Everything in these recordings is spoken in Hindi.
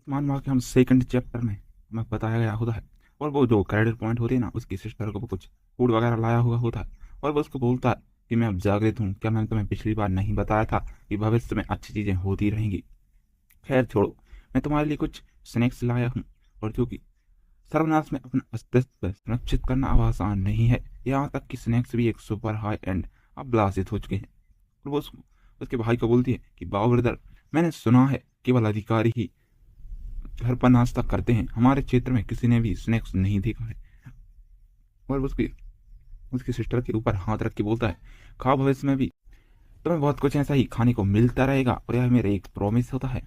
मान लो कि हम सेकंड चैप्टर में हमें बताया गया होता है, और वो जो क्रेडिट पॉइंट होती है ना, उसकी सिस्टर को वो कुछ फूड वगैरह लाया हुआ होता है, और वो उसको बोलता है कि मैं अब जागृत हूँ, क्या मैंने तुम्हें पिछली बार नहीं बताया था कि भविष्य में अच्छी चीज़ें होती रहेंगी। खैर छोड़ो, मैं तुम्हारे लिए कुछ स्नैक्स लाया हूँ, और जो कि सर्वनाश में अपना अस्तित्व सुरक्षित करना अब आसान नहीं है। यहाँ तक कि स्नैक्स भी एक सुपर हाई एंड अब विलासित हो चुके हैं। और वो उसके भाई को बोलती है कि बाबू ब्रदर, मैंने सुना है केवल अधिकारी ही घर पर नाश्ता करते हैं, हमारे क्षेत्र में किसी ने भी स्नैक्स नहीं देखा है। और उसकी उसकी सिस्टर के ऊपर हाथ रख के बोलता है, खाओ, भविष्य में भी तुम्हें बहुत कुछ ऐसा ही खाने को मिलता रहेगा, और यह मेरा एक प्रॉमिस होता है।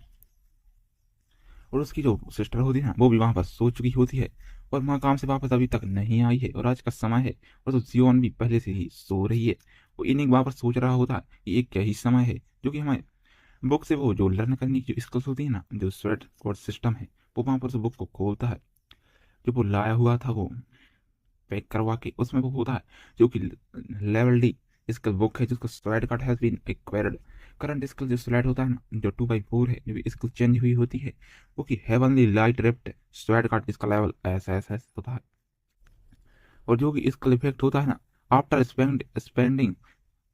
और उसकी जो सिस्टर होती है ना, वो भी वहां पर सो चुकी होती है, और माँ काम से वापस अभी तक नहीं आई है, और आज का समय है, और तो जियोन भी पहले से ही सो रही है। वो इन्हीं वहां पर सोच रहा होता है कि एक क्या ही समय है, जो कि हमें बुक से वो जो लर्न करने की जो स्किल्स होती है ना, जो स्वेट कोड सिस्टम है, वो वहां पर उस बुक को खोलता है, जो वो लाया हुआ था वो पैक करवा के। उसमें वो होता है जो कि लेवल डी स्किल बुक है, जिसको sweat card has been acquired. Current skill जो स्वेट होता है ना, जो 2/4 है, जो भी स्किल चेंज हुई होती है, वो कि heavenly light ripped sweat card, जिसका लेवल एस होता है। और जो कि स्किल इफेक्ट होता है ना, after spending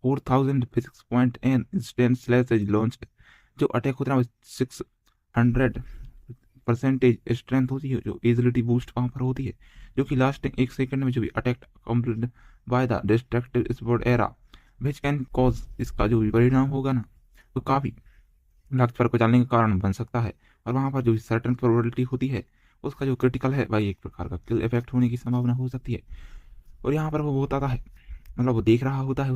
4000 physics point an instant slash is launch. जो अटैक होता है 600% स्ट्रेंथ होती है, जो एजिलिटी बूस्ट वहां पर होती है, जो कि लास्टिंग 1 सेकंड में जो भी attack complete by the destructive sport era which can cause. इसका जो भी परिणाम होगा ना, वो काफी लक्ष्य पर को जाने का कारण बन सकता है। और वहां पर जो सर्टन प्रोबेबिलिटी होती है, उसका जो क्रिटिकल है भाई, एक प्रकार का किल इफेक्ट होने की संभावना हो सकती है। और यहाँ पर वो बताता है, मतलब वो देख रहा होता है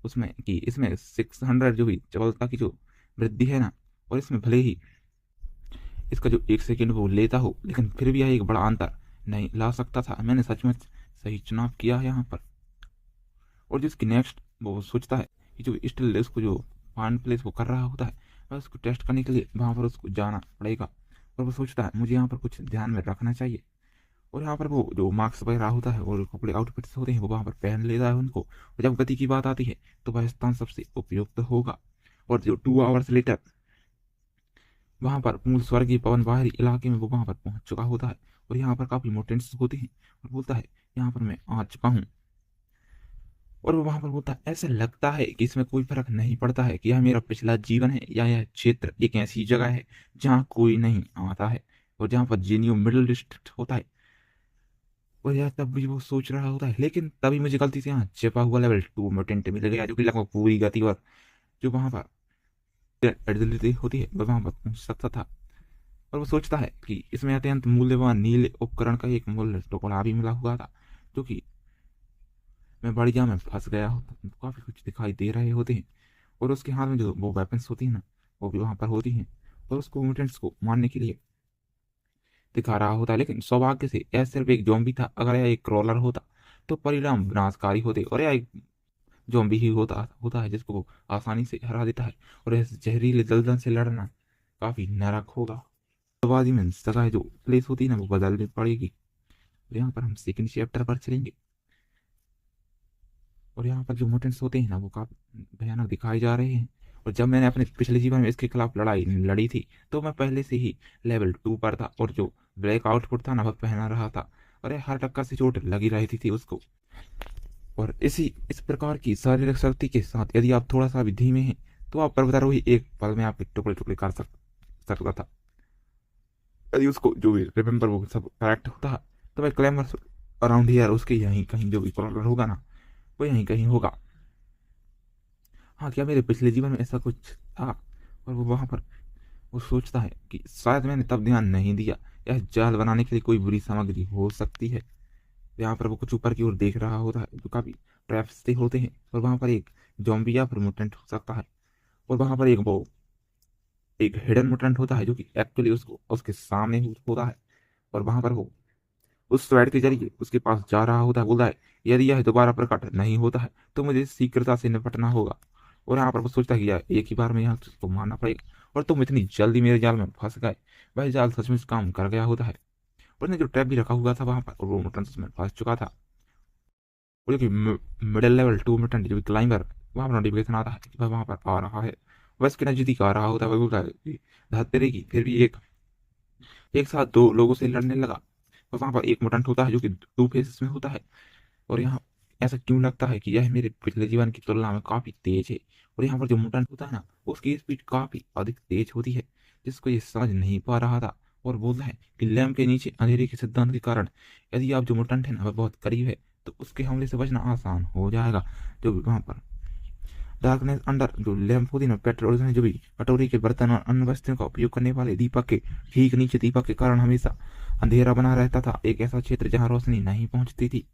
उसमें कि इसमें 600 जो भी चबलता की जो वृद्धि है ना, और इसमें भले ही इसका जो 1 सेकंड वो लेता हो, लेकिन फिर भी यह एक बड़ा अंतर नहीं ला सकता था। मैंने सचमुच सही चुनाव किया है यहाँ पर। और जिसकी नेक्स्ट वो सोचता है कि जो स्टिल उसको जो फाइंड प्लेस वो कर रहा होता है, वह उसको टेस्ट करने के लिए वहां पर उसको जाना पड़ेगा। और वो सोचता है मुझे यहाँ पर कुछ ध्यान में रखना चाहिए। और यहाँ पर वो जो मार्क्स वगैरह होता है और कपड़े आउटफिट्स होते हैं, वो वहाँ पर पहन लेता है उनको। और जब गति की बात आती है, तो वह स्थान सबसे उपयुक्त होगा। और जो 2 आवर्स लेटर वहां पर मूल स्वर्गीय पवन बाहरी इलाके में वो वहां पर पहुंच चुका होता है। और यहाँ पर काफी मोटेंट्स होते हैं, और बोलता है यहाँ पर मैं आ चुका हूँ। और वो वहां पर बोलता है ऐसा लगता है कि इसमें कोई फर्क नहीं पड़ता है कि यह मेरा पिछला जीवन है या यह क्षेत्र एक ऐसी जगह है जहाँ कोई नहीं आता है, और जहाँ पर जेनियो मिडिल डिस्ट्रिक्ट होता है। और यार तब भी वो सोच रहा होता है, लेकिन तभी मुझे गलती से यहाँ छिपा हुआ लेवल 2 म्यूटेंट मिल गया, जो कि लगभग पूरी गति और जो वहां पर एबिलिटी होती है, वह वहां पर पहुंच सकता था। और वो सोचता है कि इसमें अत्यंत मूल्यवान नीले उपकरण का एक मूल्य टुकड़ा भी मिला हुआ था, जो कि मैं बढ़िया में फंस गया होता, तो काफी कुछ दिखाई दे रहे होते हैं। और उसके हाथ में जो वो वेपन्स होती है ना, वो भी वहां पर होती हैं, और उसको म्यूटेंट्स को मारने के लिए दिखा रहा होता है। लेकिन सौभाग्य से यह सिर्फ एक जोम्बी था, अगर यह एक क्रॉलर होता तो परिणाम विनाशकारी होते। और यह एक जोम्बी ही होता होता है जिसको वो आसानी से हरा देता है। और इस जहरीले दलदल से लड़ना काफी नरक होगा। बर्बादी में सजा जो प्लेस होती है ना, वो बदलनी पड़ेगी। तो यहाँ पर हम सेकंड चैप्टर पर चलेंगे। और यहाँ पर जो म्यूटेंट्स होते हैं ना, वो काफी भयानक दिखाए जा रहे हैं। और जब मैंने अपने पिछले जीवन में इसके खिलाफ लड़ाई लड़ी थी, तो मैं पहले से ही लेवल 2 पर था, और जो ब्लैक आउटपुट था ना, वह पहना रहा था। और ये हर टक्कर से चोट लगी रहती थी उसको। और इस प्रकार की शारीरिक शक्ति के साथ यदि आप थोड़ा सा भी धीमे हैं, तो आप पर्वतारोही एक पल में आपके टुकड़े टुकड़े कर सकता था। यदि उसको जो भी रिमेम्बर वो सब करेक्ट होता है, तो मैं क्लेमर अराउंड हियर उसके यहीं कहीं जो भी कॉर्नर होगा ना, वो यहीं कहीं होगा। हाँ, क्या मेरे पिछले जीवन में ऐसा कुछ था? और वो वहां पर वो सोचता है कि शायद मैंने तब ध्यान नहीं दिया, यह जाल बनाने के लिए कोई बुरी सामग्री हो सकती है। यहाँ पर वो कुछ ऊपर की ओर देख रहा होता है, जो काफी ट्रैप्स से होते हैं, और वहां पर एक जॉम्बी या फिर मुटेंट हो सकता है। और वहां पर एक हिडन मुटेंट होता है, जो कि एक्चुअली उसको उसके सामने होता है। और वहां पर वो उस स्वैड के जरिए उसके पास जा रहा होता है, बोलता है यदि यह दोबारा प्रकट नहीं होता है, तो मुझे शीघ्रता से निपटना होगा। और यहाँ पर वो सोचता है कि यार एक ही बार में यहाँ तो मारना पड़ेगा, और तुम इतनी जल्दी मेरे जाल में फंस गए। भाई जाल सचमुच काम कर गया होता है। उसने जो ट्रैप भी रखा हुआ था वहां पर, और वो मुटेंट उसमें फंस चुका था। वो जो कि मिडिल लेवल 2 मुटेंट जो कि क्लाइंबर, वहां पर नोटिफिकेशन आता है कि भाई वहां पर आ रहा है। वह इसके नजदीक आ रहा होता है, वह बोलता है कि धत तेरे की फिर भी एक एक साथ दो लोगों से लड़ने लगा। और वहां पर एक मुटेंट होता है जो कि टू फेसेस में होता है। और यहाँ ऐसा क्यों लगता है कि यह मेरे पिछले जीवन की तुलना में काफी तेज है। और यहाँ पर जो मुटेंट होता है ना, उसकी स्पीड काफी अधिक तेज होती है, जिसको ये समझ नहीं पा रहा था। और बोलता है कि लैम्प के नीचे अंधेरे के सिद्धांत के कारण यदि आप जो मुटेंट है ना वह बहुत करीब है तो उसके हमले से बचना आसान हो जाएगा। जो भी वहां पर डार्कनेस अंडर जो लैंप होती ना, पेट्रोल में जो भी कटोरी के बर्तन और अन्य वस्तुओं का उपयोग करने वाले दीपक के ठीक नीचे दीपक के कारण हमेशा अंधेरा बना रहता था, एक ऐसा क्षेत्र जहां रोशनी नहीं पहुंचती थी।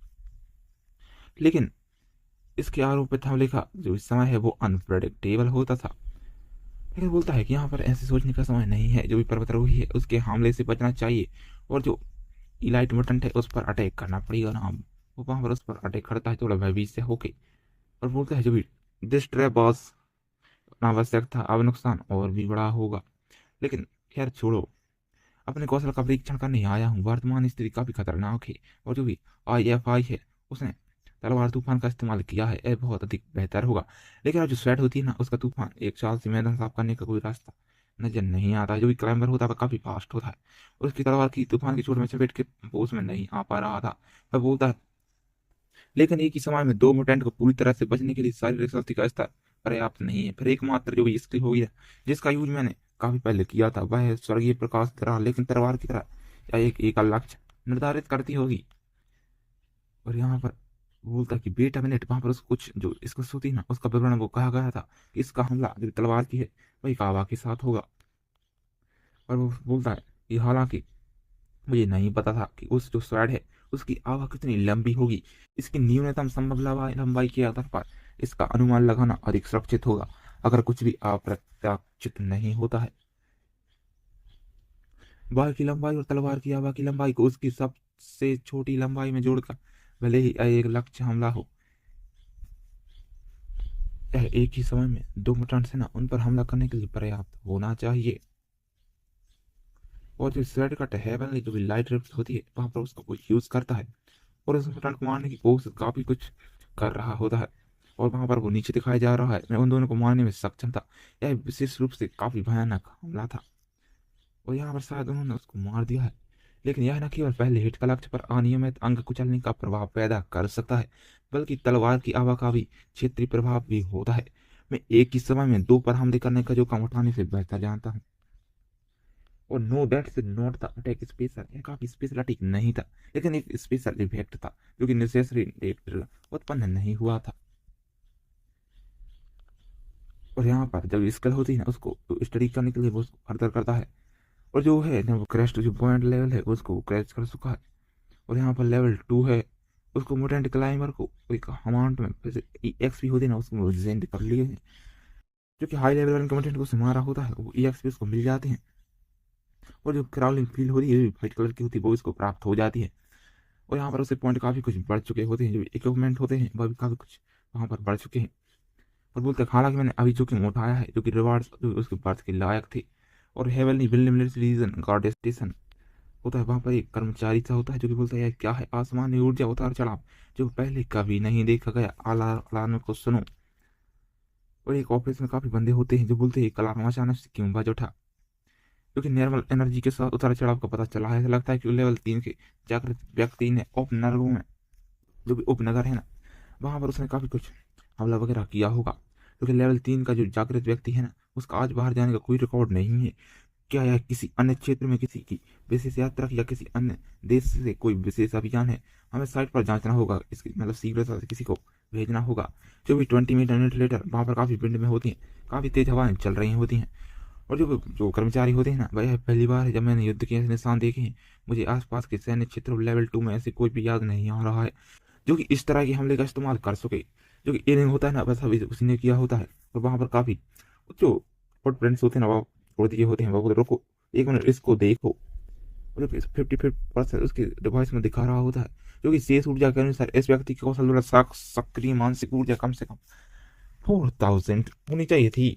लेकिन इसके आरोपित हमले का जो समय है वो अनप्रडिक्टेबल होता था। लेकिन बोलता है कि यहाँ पर ऐसे सोचने का समय नहीं है, जो भी पर्वतारोही है उसके हमले से बचना चाहिए और जो इलाइट मुटेंट है उस पर अटैक करना पड़ेगा ना। वो वहां पर उस पर अटैक करता है थोड़ा भयभीत से होके। और बोलता है जो भी दिस ट्रैप बॉस अनावश्यक था, अब नुकसान और भी बड़ा होगा। लेकिन खैर छोड़ो, अपने कौशल का परीक्षण करने आया हूँ। वर्तमान स्थिति काफी खतरनाक है और जो भी IFI है उसने तलवार तूफान का इस्तेमाल किया है, यह बहुत अधिक बेहतर होगा। लेकिन अब जो स्वेट होती है ना, उसका तूफान एक चाल से मैदान साफ करने का कोई रास्ता नजर नहीं आता है। जो भी क्लाइंबर होता है वह काफी फास्ट होता है और उसकी तलवार की तूफान की चोट में चपेट के वो उसमें नहीं आ पा रहा था। वह बोलता है लेकिन एक ही समय में दो मुटेंट को पूरी तरह से बचने के लिए शारीरिक शक्ति का स्तर पर्याप्त नहीं है। फिर एकमात्र जो भी स्किल होगी है जिसका यूज मैंने काफी पहले किया था वह है स्वर्गीय प्रकाश की तरह, लेकिन तलवार की तरह या एक लक्ष्य निर्धारित करती होगी। और यहाँ पर बोलता कि बेटा मिनट, वहां पर उसको कुछ जो स्किल्स होती है ना उसका विवरण वो कहा गया था कि इसका हमला जो तलवार की है वही कावा के साथ होगा। और वो बोलता है कि हालांकि मुझे नहीं पता था कि उस जो स्वैड है उसकी आवाज कितनी लंबी होगी। इसकी न्यूनतम संभव लंबाई के आधार पर इसका अनुमान लगाना अधिक सुरक्षित होगा अगर कुछ भी अप्रत्याशित नहीं होता है। बाल की लंबाई और तलवार की आवा की लंबाई को उसकी सबसे छोटी लंबाई में जोड़कर भले ही एक लक्ष्य हमला हो, यह एक ही समय में दो मुटेंट से ना उन पर हमला करने के लिए पर्याप्त होना चाहिए। और जो स्वेड कट है वाली जो भी लाइट रिफ्ट होती है वहां पर उसका कोई यूज करता है और उस मुटेंट को मारने की कोशिश काफी कुछ कर रहा होता है। और वहां पर वो नीचे दिखाया जा रहा है, मैं उन दोनों को मारने में सक्षम था। यह विशेष रूप से काफी भयानक हमला था और यहाँ पर शायद उन्होंने उसको मार दिया है। लेकिन यह न केवल पहले हिट का लक्ष्य पर अनियमित अंग कुचलने का प्रभाव पैदा कर सकता है, बल्कि तलवार की आवा का भी क्षेत्रीय प्रभाव भी होता है। मैं एक ही समय में दो पर हमले करने का जो काम उठाने से बेहतर जानता हूँ। और no that's not the attack special, यह काफी स्पेशल अटैक नहीं था, लेकिन एक स्पेशल इफेक्ट था जो कि नेसेसरी उत्पन्न नहीं हुआ था। और यहाँ पर जब स्किल होती है ना उसको स्टडी करने के लिए वो फर्दर करता है। और जो है ना वो क्रैश जो पॉइंट लेवल है उसको क्रैश कर चुका है। और यहाँ पर लेवल 2 है, उसको मुटेंट क्लाइंबर को एक अमाउंट में EXP होती है ना उसको रिजेंट कर लिए हैं। जो कि हाई लेवल वाले मुटेंट को उसे मारा होता है वो EXP उसको मिल जाते हैं। और जो क्राउलिंग फील होती है व्हाइट कलर की होती है वो इसको प्राप्त हो जाती है। और यहाँ पर उससे पॉइंट काफ़ी कुछ बढ़ चुके होते हैं, जो इक्विपमेंट होते हैं वह भी काफ़ी कुछ वहाँ पर बढ़ चुके हैं। और बोलते हैं हालांकि मैंने अभी जो कि उठाया है जो कि रिवार्ड्स उसके बर्थ के लायक थे। और हेवनली रीजन गार्ड स्टेशन होता है, वहाँ पर एक कर्मचारी सा होता है जो कि बोलता है यार क्या है आसमानी ऊर्जा उतार चढ़ाव जो पहले कभी नहीं देखा गया, अलार्म को सुनो। और एक ऑफिस में काफी बंदे होते हैं जो बोलते हैं अलार्म अचानक से क्यों बज उठा, क्योंकि नॉर्मल एनर्जी के साथ उतार चढ़ाव का पता चला है। ऐसा लगता है कि लेवल 3 के जागृत व्यक्ति ने उपनगरों में जो भी उपनगर है ना वहां पर उसने काफी कुछ हमला वगैरह किया होगा, क्योंकि लेवल 3 का जो जागृत व्यक्ति है ना उसका आज बाहर जाने का कोई रिकॉर्ड नहीं है। क्या यह किसी अन्य क्षेत्र में किसी की विशेष यात्रा या किसी अन्य देश से कोई विशेष अभियान है? हमें साइट पर जांचना होगा, इसकी मतलब शीघ्र से किसी को भेजना होगा। जो भी 20 मिनट लेटर वहां पर काफी विंड में होती है, काफी तेज हवाएं चल रही होती हैं। और जो जो कर्मचारी होते हैं ना वह पहली बार है जब मैंने युद्ध के ऐसे निशान देखे हैं। मुझे आसपास के सैन्य क्षेत्र लेवल 2 में ऐसे कोई भी याद नहीं आ रहा है जो कि इस तरह के हमले का इस्तेमाल कर सके। जो कि एलिंग होता है ना बस अभी उसी ने किया होता है। और वहां पर काफी जो फुटप्रिंट्स होते हैं ना वो छोड़ दिए होते हैं। वो बोलते, रुको एक मिनट इसको देखो। और 55% उसके डिवाइस में दिखा रहा होता है जो कि शेष ऊर्जा के अनुसार इस व्यक्ति की कौशल द्वारा सक्रिय मानसिक ऊर्जा कम से कम 4000 होनी चाहिए थी।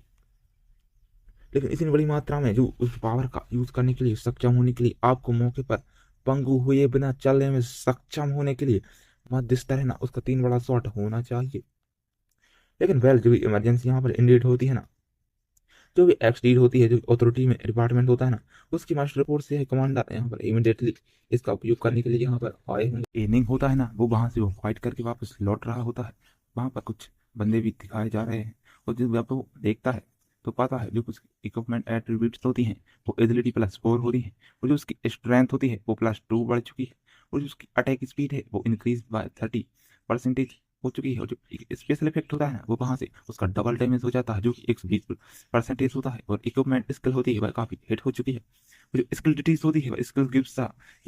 लेकिन इतनी बड़ी मात्रा में जो उस पावर का यूज करने के लिए सक्षम होने के लिए आपको मौके पर पंगु हुए बिना चलने में सक्षम होने के लिए मध्यस्तर है ना उसका 3 बड़ा शॉट होना चाहिए। लेकिन वेल जो इमरजेंसी यहाँ पर इंडिकेट होती है ना जो भी एक्सडीड होती है, जो अथॉरिटी में डिपार्टमेंट होता है ना, उसकी मास्टर रिपोर्ट से कमांडर यहाँ पर इमीडिएटली इसका उपयोग करने के लिए यहाँ पर आए होंगे। एनिंग होता है ना, वो वहां से वो फाइट करके वापस लौट रहा होता है। वहां पर कुछ बंदे भी दिखाए जा रहे हैं, और जब वो देखता है तो पता है जो कुछ इक्विपमेंट एट्रीब्यूट्स होती हैं वो एजिलिटी +4 हो रही है, और जो उसकी स्ट्रेंथ होती है वो +2 बढ़ चुकी है, और जो उसकी अटैक स्पीड है वो इंक्रीज बाय 30% हो चुकी है, और जो स्पेशल इफेक्ट होता है ना वो वहां से उसका डबल डैमेज हो जाता है, जो कि 120% होता है, और इक्विपमेंट स्किल होती है वह काफी हिट हो चुकी है। और जो स्किल डिटीज होती है वह skill gives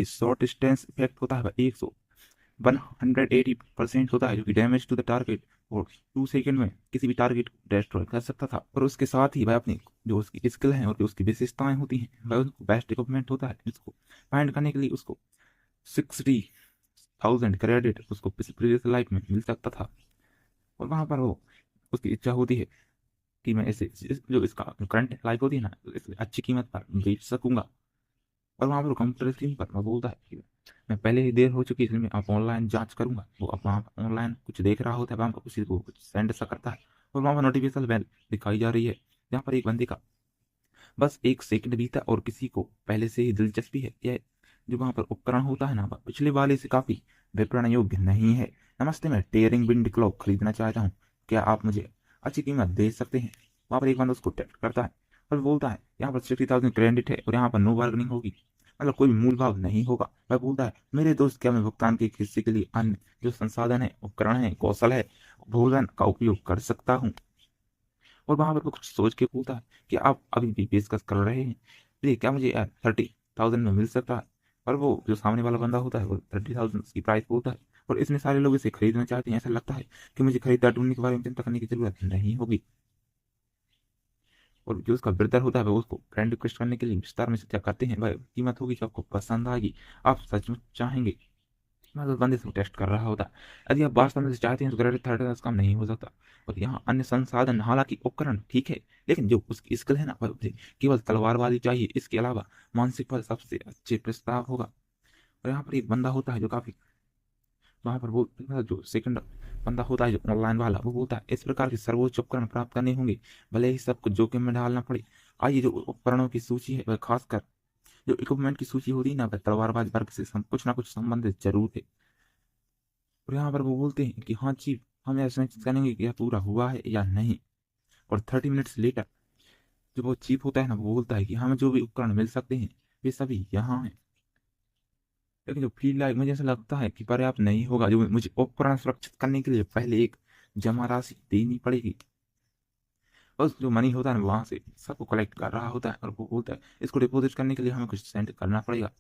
short distance effect होता है वह 180% होता है, जो कि डैमेज टू द टारगेट और 2 सेकंड में किसी भी टारगेट को डिस्ट्रॉय कर सकता था। और उसके साथ ही वह अपनी जो उसकी स्किल है और जो उसकी विशेषताएं होती हैं वह उसको बेस्ट इक्विपमेंट होता है, जिसको फाइंड करने के लिए उसको 60,000 क्रेडिट उसको प्रीवियस लाइफ में मिल सकता था। और वहां पर वो उसकी इच्छा होती है कि मैं इसे जो इसका करंट लाइफ होती है ना इसे अच्छी कीमत पर बेच सकूंगा। और वहां पर कंप्यूटर स्क्रीन पर वो बोलता है कि मैं पहले ही देर हो चुकी है, इसलिए मैं आप ऑनलाइन जांच करूंगा। वो अब वहाँ ऑनलाइन कुछ देख रहा होता है, वहां पर किसी को कुछ सेंड सा करता है, और वहां पर नोटिफिकेशन बेल दिखाई जा रही है, जहाँ पर एक बंदे का बस 1 सेकंड बीता और किसी को पहले से ही दिलचस्पी है। यह जो वहां पर उपकरण होता है ना वह पिछले वाले से काफी विपणन योग्य नहीं है। नमस्ते, मैं टेयरिंग विंड क्लॉक खरीदना चाहता हूँ, क्या आप मुझे अच्छी कीमत दे सकते हैं? वहां पर एक बंदा उसको टेक्स्ट करता है और बोलता है यहाँ पर 60,000 क्रेडिट है और यहाँ पर नो बार्गेनिंग होगी, मतलब कोई मूल भाव नहीं होगा। वह बोलता है मेरे दोस्त, क्या मैं भुगतान के एक हिस्से के लिए अन्य जो संसाधन है, उपकरण है, कौशल है, भोजन का उपयोग कर सकता हूँ? और वहां पर वो कुछ सोच के पूछता है कि आप अभी भी पेशकश कर रहे हैं, ये क्या मुझे 30,000 में मिल सकता है? और वो जो सामने वाला बंदा होता है वो 30,000 की प्राइस बोलता है, और इसमें सारे लोग इसे खरीदना चाहते हैं। ऐसा लगता है कि मुझे खरीदार ढूंढने के बारे में चिंता करने की जरूरत नहीं होगी। और जो उसका ब्रदर होता है वो उसको फ्रेंड रिक्वेस्ट करने के लिए विस्तार में चर्चा करते हैं, वह कीमत होगी जो आपको पसंद आएगी, आप सचमुच चाहेंगे। मैं उस बंदे से टेस्ट कर रहा होता। यदि आप वास्तव में चाहते हैं तो क्रेडिट 30 कम नहीं हो सकता। और यहाँ अन्य संसाधन, हालांकि उपकरण ठीक है, लेकिन जो उसकी स्किल है ना वह उसे केवल तलवारबाजी चाहिए। इसके अलावा मानसिक बल सबसे अच्छे प्रस्ताव होगा। और यहाँ पर एक बंदा होता है जो काफी वहां पर वो जो सेकंड बंदा होता है जो ऑनलाइन वाला, वो बोलता है इस प्रकार के सर्वोच्च उपकरण प्राप्त करने होंगे, भले ही सब कुछ जोखिम में डालना पड़े। आइए, जो उपकरणों की सूची है वह खासकर जो इक्विपमेंट की सूची होती है ना वह तलवारबाज वर्ग से कुछ ना कुछ संबंधित जरूर है। और यहाँ पर वो बोलते हैं कि हाँ चीफ, हम यह सुनिश्चित करेंगे कि यह पूरा हुआ है या नहीं। और 30 मिनट्स लेटर जो वो चीफ होता है ना वो बोलता है कि हमें जो भी उपकरण मिल सकते हैं वे सभी यहाँ हैं, लेकिन जो फील लाइक मुझे ऐसा लगता है कि पर्याप्त नहीं होगा। जो मुझे उपकरण सुरक्षित करने के लिए पहले एक जमा राशि देनी पड़ेगी। बस जो मनी होता है ना वहां से सबको कलेक्ट कर रहा होता है, और वो बोलता है इसको डिपॉजिट करने के लिए हमें कुछ सेंड करना पड़ेगा।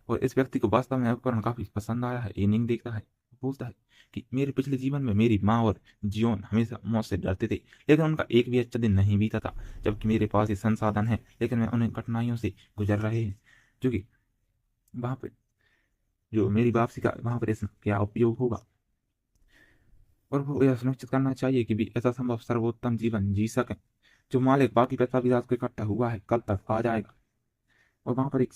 और इस व्यक्ति को वास्तव में उपकरण काफी पसंद आया है। इनिंग देखता है, बोलता है कि मेरे पिछले जीवन में मेरी माँ और जियोन हमेशा मौत से डरते थे, लेकिन उनका एक भी अच्छा दिन नहीं बीता था। जबकि मेरे पास ये संसाधन है, लेकिन मैं उन्हें कठिनाइयों से गुजर रहे हैं, जो कि वहां पे जो मेरी वापसी का वहां पर इसका क्या उपयोग होगा। और वो यह सुनिश्चित करना चाहिए कि भी ऐसा संभव सर्वोत्तम जीवन जी सके। जो मालिक बाकी पैसा भी रात को इकट्ठा हुआ है कल तक आ जाएगा। और वहां पर एक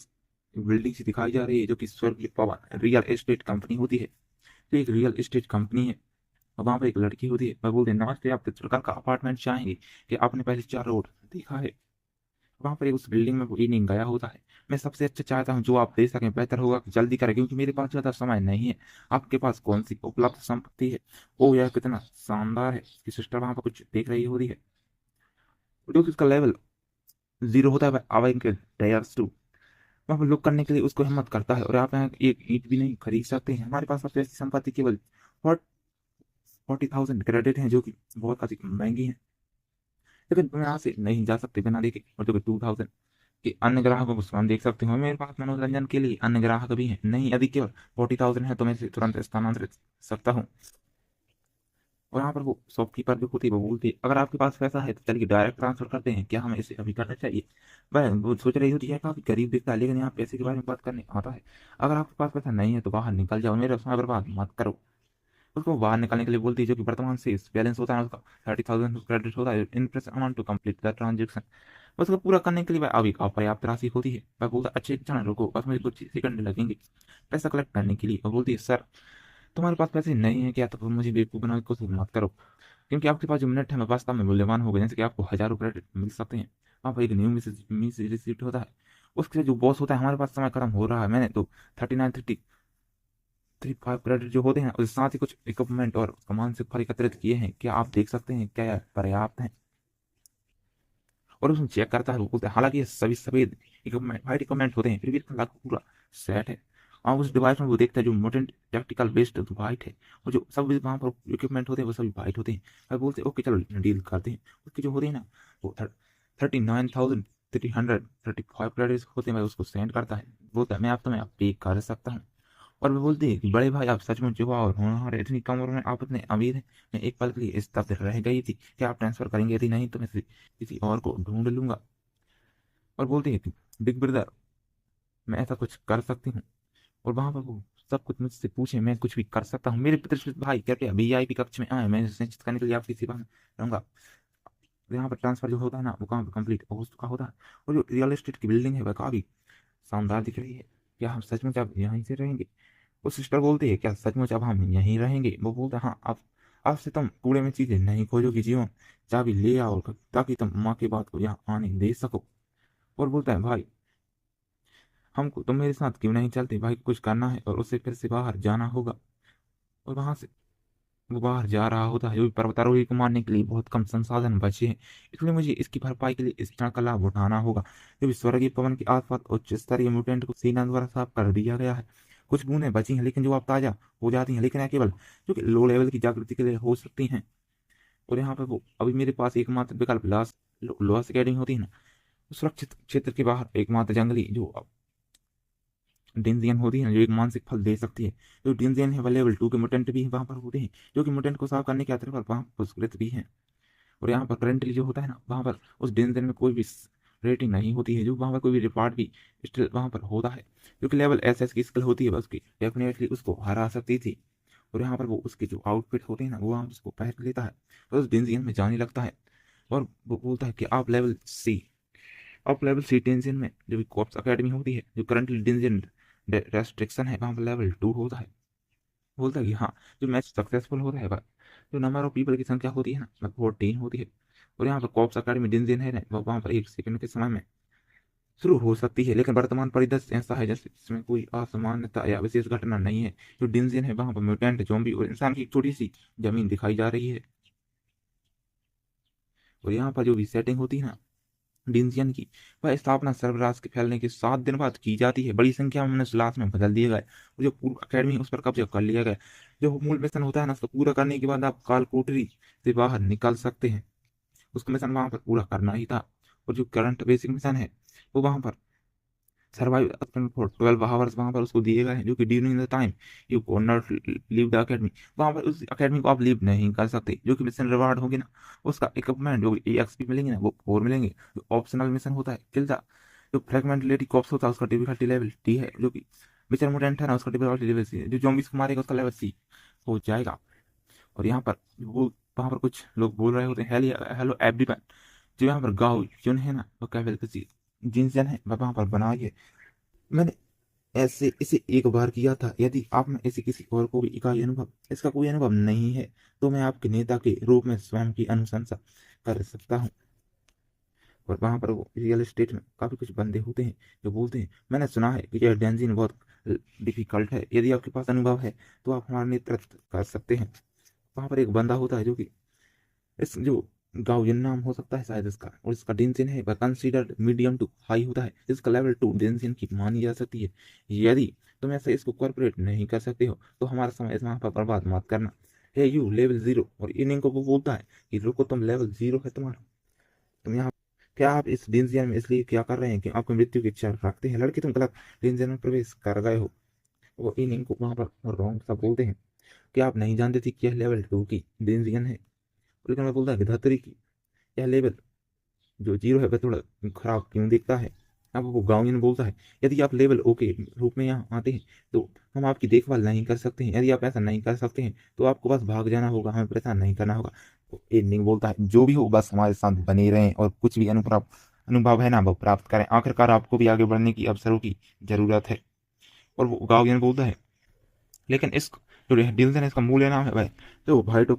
बिल्डिंग सी दिखाई जा रही है जो कि स्वर्गीय पवन रियल एस्टेट कंपनी होती है। तो एक रियल एस्टेट कंपनी है, और वहां पर एक लड़की होती है। वह बोलते हैं नमस्ते, आप किस प्रकार का अपार्टमेंट चाहेंगे, कि आपने पहले 4 रोड देखा है? वहां पर एक उस बिल्डिंग में वो इनिंग गया होता है। मैं सबसे अच्छा चाहता हूँ जो आप दे सकें, बेहतर होगा कि जल्दी करें क्योंकि मेरे पास ज्यादा समय नहीं है। आपके पास कौन सी उपलब्ध संपत्ति है? ओ यह कितना शानदार है। उसकी सिस्टर वहां पर कुछ देख रही होती है, जो कि उसका लेवल 0 होता है। वह आवेग के डेयर्स टू वहां पर लुक करने के लिए उसको हिम्मत करता है। और आप यहाँ एक ईंट भी नहीं खरीद सकते हैं, हमारे पास सबसे ऐसी संपत्ति केवल 40,000 क्रेडिट है, जो कि बहुत अधिक महंगी है, लेकिन तुम यहाँ से नहीं जा सकते बिना देखे। और जो कि 2,000 कि अन्य ग्राहकों को स्वयं देख सकते हो, मेरे पास मनोरंजन के लिए अन्य ग्राहक भी हैं। नहीं, यदि केवल 40,000 है तो मैं इसे तुरंत स्थानांतरित कर सकता हूँ। और यहाँ पर वो शॉपकीपर जो होती है वो बोलती है अगर आपके पास पैसा है तो चलिए डायरेक्ट ट्रांसफर करते हैं, क्या हमें इसे अभी करना चाहिए? वह वो सोच रही होती है काफी गरीब दिखता है, लेकिन यहाँ पैसे के बारे में बात करने आता है। अगर आपके पास पैसा नहीं है तो बाहर निकल जाओ, मेरा समय बर्बाद मत करो। उसको बाहर निकलने के लिए बोलती है, जो कि वर्तमान से बैलेंस होता है उसका 30,000 क्रेडिट होता है, impress amount to complete the transaction. उसको पूरा करने के लिए वह अभी अपर्याप्त राशि होती है। वह बोलता है अच्छे क्षण रुको, बस मुझे कुछ सेकंड लगेंगे पैसा कलेक्ट करने के लिए। और बोलती है सर, तुम्हारे पास पैसे नहीं है क्या? तो फिर मुझे बेवकूफ बनाने की कोशिश मत करो। क्योंकि आपके पास जो मिनट है वास्तव में मूल्यवान हो गए, जैसे कि आपको हज़ारों क्रेडिट मिल सकते हैं। वहाँ पर एक न्यू मिस रिसीप्ट होता है, उसके जो बॉस होता है, हमारे पास समय खत्म हो रहा है, मैंने तो 3935 क्रेडिट जो होते हैं उसके साथ ही कुछ इक्विपमेंट और सामान से फल एकत्रित किए हैं, क्या आप देख सकते हैं क्या यह पर्याप्त है? और उसमें चेक करता है, वो बोलता है हालांकि ये सभी सफेद इक्विपमेंट वाइट इक्विपमेंट होते हैं, फिर भी इसका लगभग पूरा सेट है। और उस डिवाइस में वो देखता है जो मोटेंट टैक्टिकल बेस्ड वाइट है, और जो सब वहाँ पर इक्विपमेंट होते हैं वो सभी वाइट होते हैं। और बोलते हैं ओके चलो डील करते हैं। उसके जो होते हैं ना वो 39,335 क्रेडिट होते हैं, मैं उसको सेंड करता है। बोलता है मैं आप तुम्हें आप पे कर सकता हूँ। और वो बोलते हैं कि बड़े भाई आप सचमुच युवा और होनहार हैं, इतनी कम उम्र में आप इतने अमीर हैं। मैं एक पल के लिए इस तब रह गई थी, क्या आप ट्रांसफर करेंगे? यदि नहीं तो मैं किसी और को ढूंढ लूंगा। और बोलते हैं कि बिग ब्रदर मैं ऐसा कुछ कर सकती हूँ। और वहां पर वो सब कुछ मुझसे पूछे, मैं कुछ भी कर सकता हूँ। मेरे प्रतिष्ठित भाई कृपया वीआईपी कक्ष में आए, मैं निश्चित करने के लिए आपकी सेवा में रहूंगा। यहाँ पर ट्रांसफर जो होता है ना वो काम कंप्लीट हो चुका होता है। और जो रियल एस्टेट की बिल्डिंग है वह काफी शानदार दिख रही है। क्या हम सचमुच अब यहीं से रहेंगे? वो सिस्टर बोलती है क्या सचमुच अब हम यहीं रहेंगे? वो बोलता है हाँ, अब आपसे तुम कूड़े में चीजें नहीं खोजोगी जीवन, चाबी ले आओ ताकि तुम माँ की बात को यहाँ आने दे सको। और बोलता है भाई हमको तुम मेरे साथ क्यों नहीं चलते? भाई कुछ करना है और उसे फिर से बाहर जाना होगा। और वहां से वो बाहर जा रहा होता है। जो भी पर्वतारोही को मारने के लिए बहुत कम संसाधन बचे हैं, इसलिए मुझे इसकी भरपाई के लिए इस क्षण का लाभ उठाना होगा। जो भी स्वर्गीय पवन के आसपास उच्च स्तरीय म्यूटेंट को सेना द्वारा साफ कर दिया गया है। कुछ बूंदें बची हैं लेकिन जो अब ताजा हो जाती हैं, लेकिन यह केवल जो कि लो लेवल की जागृति के लिए हो सकती हैं। और यहाँ पे वो अभी मेरे पास एकमात्र विकल्प लॉस एकेडमी होती है ना, सुरक्षित क्षेत्र के बाहर एकमात्र जंगली जो डेंजियन होती है ना, जो एक मानसिक फल दे सकती है। जो डेंजियन है वह लेवल 2 के मुटेंट भी वहां पर होते हैं, जो कि मुटेंट को साफ करने के आधार पर वहां पुरस्कृत भी हैं। और यहाँ पर करंटली जो होता है ना वहां पर उस डेंजियन में कोई भी रेटिंग नहीं होती है, जो वहां पर कोई भी रिकॉर्ड भी स्टिल वहां पर होता है। क्योंकि लेवल एस की स्किल होती है बस की डेफिनेटली उसको हरा सकती थी। और यहाँ पर वो उसके जो आउटफिट होते हैं ना वो वहां उसको पहन लेता है और उस डेंजियन में जाने लगता है। और वो बोलता है कि आप लेवल सी टेंशन में जो भी कॉप्स अकेडमी होती है, जो करंटली डेंजियन रेस्ट्रिक्शन है वहां पर लेवल 2 होता है। बोलता है कि हाँ, जो मैच सक्सेसफुल होता है जो नंबर ऑफ पीपल की संख्या होती है ना लगभग 14 होती है। और यहाँ पर कॉप्स अकेडमी डेंजियन है ना वहाँ पर 1 सेकंड के समय में शुरू हो सकती है, लेकिन वर्तमान परिदृश्य ऐसा है जैसे इसमें कोई असामान्यता या विशेष घटना नहीं है। जो डेंजियन है वहां पर म्यूटेंट जोम्बी और इंसान की एक छोटी सी जमीन दिखाई जा रही है। और यहाँ पर जो भी सेटिंग होती है ना डिंजियन की, वह स्थापना सर्वराज के फैलने के 7 दिन बाद की जाती है। बड़ी संख्या में मनुष्य लाश में बदल दिए गए और जो पूर्व अकेडमी है उस पर कब्जा कर लिया गया। जो मूल मिशन होता है ना उसको पूरा करने के बाद आप काल कोठरी से बाहर निकल सकते हैं। उसका मिशन वहां पर पूरा करना ही था। और जो करंट बेसिक मिशन है वो वहां पर सर्वाइव फॉर 12 आवर्स वहां पर उसको दिए गए हैं, जो कि during the time you code not leave the academy, वहां पर उस अकेडमी को आप लीव नहीं कर सकते। जो कि मिशन रिवार्ड होगी ना उसका इक्विपमेंट जो एक्सपी मिलेंगे ना वो 4 मिलेंगे। जो ऑप्शनल मिशन होता है किल द जो फ्रेगमेंटली कॉप्स होता है उसका डिफिकल्टी लेवल टी है। जो कि विचर मुटेंट है ना उसका डिफिकल्टी लेवल सी है। जो जॉम्बिस को मारेगा उसका लेवल सी हो जाएगा। और यहाँ पर वो वहां पर कुछ लोग बोल रहे होते हैं हेलो एवरीवन। जो यहाँ पर गाँव यून है ना वो कैवल किसी जिनसन है वहां पर बनाई है। मैंने ऐसे इसे एक बार किया था, यदि आप में ऐसे किसी और को भी इकाई अनुभव इसका कोई अनुभव नहीं है तो मैं आपके नेता के रूप में स्वयं की अनुशंसा कर सकता हूँ। और वहां पर वो रियल एस्टेट में काफी कुछ बंदे होते हैं जो बोलते हैं मैंने सुना है कि यह डेंजिन बहुत डिफिकल्ट है, यदि आपके पास अनुभव है तो आप हमारा नेतृत्व कर सकते हैं। वहां पर एक बंदा होता है जो कि इस जो गाउयन नाम हो सकता है शायद इसका, और इसका डेंसिन है वह कंसीडर्ड मीडियम टू हाई होता है, इसका लेवल 2 डेंसिन की मानी जा सकती है। यदि तुम ऐसे इसको कॉर्पोरेट नहीं कर सकते हो तो हमारा समय इस वहां पर बर्बाद मत करना। हे यू लेवल 0। और इनिंग को वो बोलता है कि रुको तुम लेवल 0 है तुम्हारा, तुम यहाँ क्या आप इस डेंजियन में इसलिए क्या कर रहे हैं कि आपको मृत्यु की इच्छा रखते हैं? लड़के तुम गलत डेंजियन में प्रवेश कर गए हो। वो इनिंग को वहां पर रॉन्ग सा बोलते हैं कि आप नहीं जानते थे कि यह लेवल 2 की डेंजियन है। लेकिन मैं बोलता है कि धतरी की यह लेवल जो 0 है वह थोड़ा खराब क्यों दिखता है? अब वो गाँव बोलता है यदि आप लेवल ओके रूप में यहाँ आते हैं तो हम आपकी देखभाल नहीं कर सकते हैं। यदि आप ऐसा नहीं कर सकते हैं तो आपको बस भाग जाना होगा, हमें परेशान नहीं करना होगा। तो एंडिंग बोलता है जो भी हो बस हमारे साथ बने रहें और कुछ भी अनुभव है ना वो प्राप्त करें, आखिरकार आपको भी आगे बढ़ने की अवसरों की जरूरत है। और वो गाँव बोलता है लेकिन इस जो डिल्सन है इसका मूल्य नाम है भाई, तो भाई तो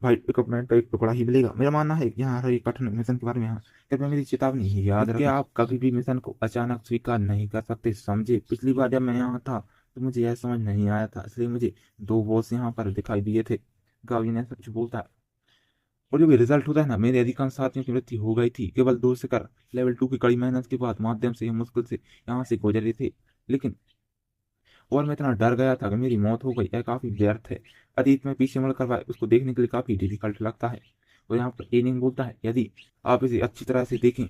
भाई इक्विपमेंट का एक टुकड़ा ही मिलेगा। मेरा मानना है कि यहाँ हर एक कठिन मिशन के बारे में यहाँ कृपया मेरी चेतावनी ही याद रखें। आप कभी भी मिशन को अचानक स्वीकार नहीं कर सकते, समझे। पिछली बार जब मैं यहाँ था तो मुझे यह समझ नहीं आया था, इसलिए मुझे दो बॉस यहाँ पर दिखाई दिए थे। गावी ने सच बोलता है। और जो भी रिजल्ट होता है ना, मेरे अधिकांश साथियों की मृत्यु हो गई थी केवल 2 शिकार लेवल 2 की कड़ी मेहनत के बाद माध्यम से मुश्किल से यहाँ से गुजरे थे। लेकिन और मैं इतना डर गया था कि मेरी मौत हो गई। यह काफी व्यर्थ है। अतीत में पीछे मुड़ कर उसको देखने के लिए काफी डिफिकल्ट लगता है। और यहाँ पर एनिंग बोलता है, यदि आप इसे अच्छी तरह से देखें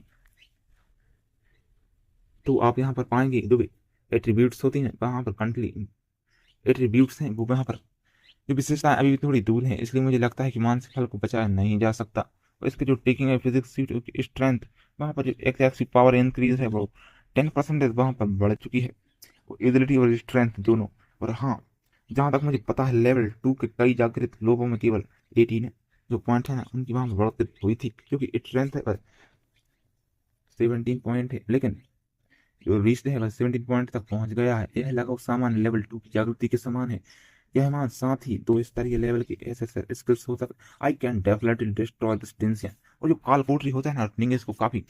तो आप यहाँ पर पाएंगे जो भी एट्रीब्यूट्स होती हैं वहाँ पर कंट्री एट्रीब्यूट्स हैं वो वहाँ पर जो विशेषताएं अभी भी थोड़ी दूर है, इसलिए मुझे लगता है कि मानसिक हल को बचाया नहीं जा सकता। और इसके जो टेकिंग है फिजिक्स की स्ट्रेंथ, वहाँ पर जो एक्सएक्सिव पावर इंक्रीज है वो 10% वहाँ पर बढ़ चुकी है। वो एबिलिटी और स्ट्रेंथ दोनों। और हाँ, जहाँ तक मुझे पता है लेवल 2 के कई जागृत लोगों में केवल 18 है जो पॉइंट है ना, उनकी वहाँ पर बढ़ोतरी हुई थी, क्योंकि स्ट्रेंथ है 17 पॉइंट है, लेकिन जो रीच है बस 17 पॉइंट तक पहुंच गया है। यह लगभग सामान्य लेवल 2 की जागृति के समान है। यह मान साथ ही 2 स्तरीय लेवल की एसएसआर स्किल्स हो सकते। I can definitely destroy this tension. और जो काल कोठरी होता है ना, निंगेस को काफी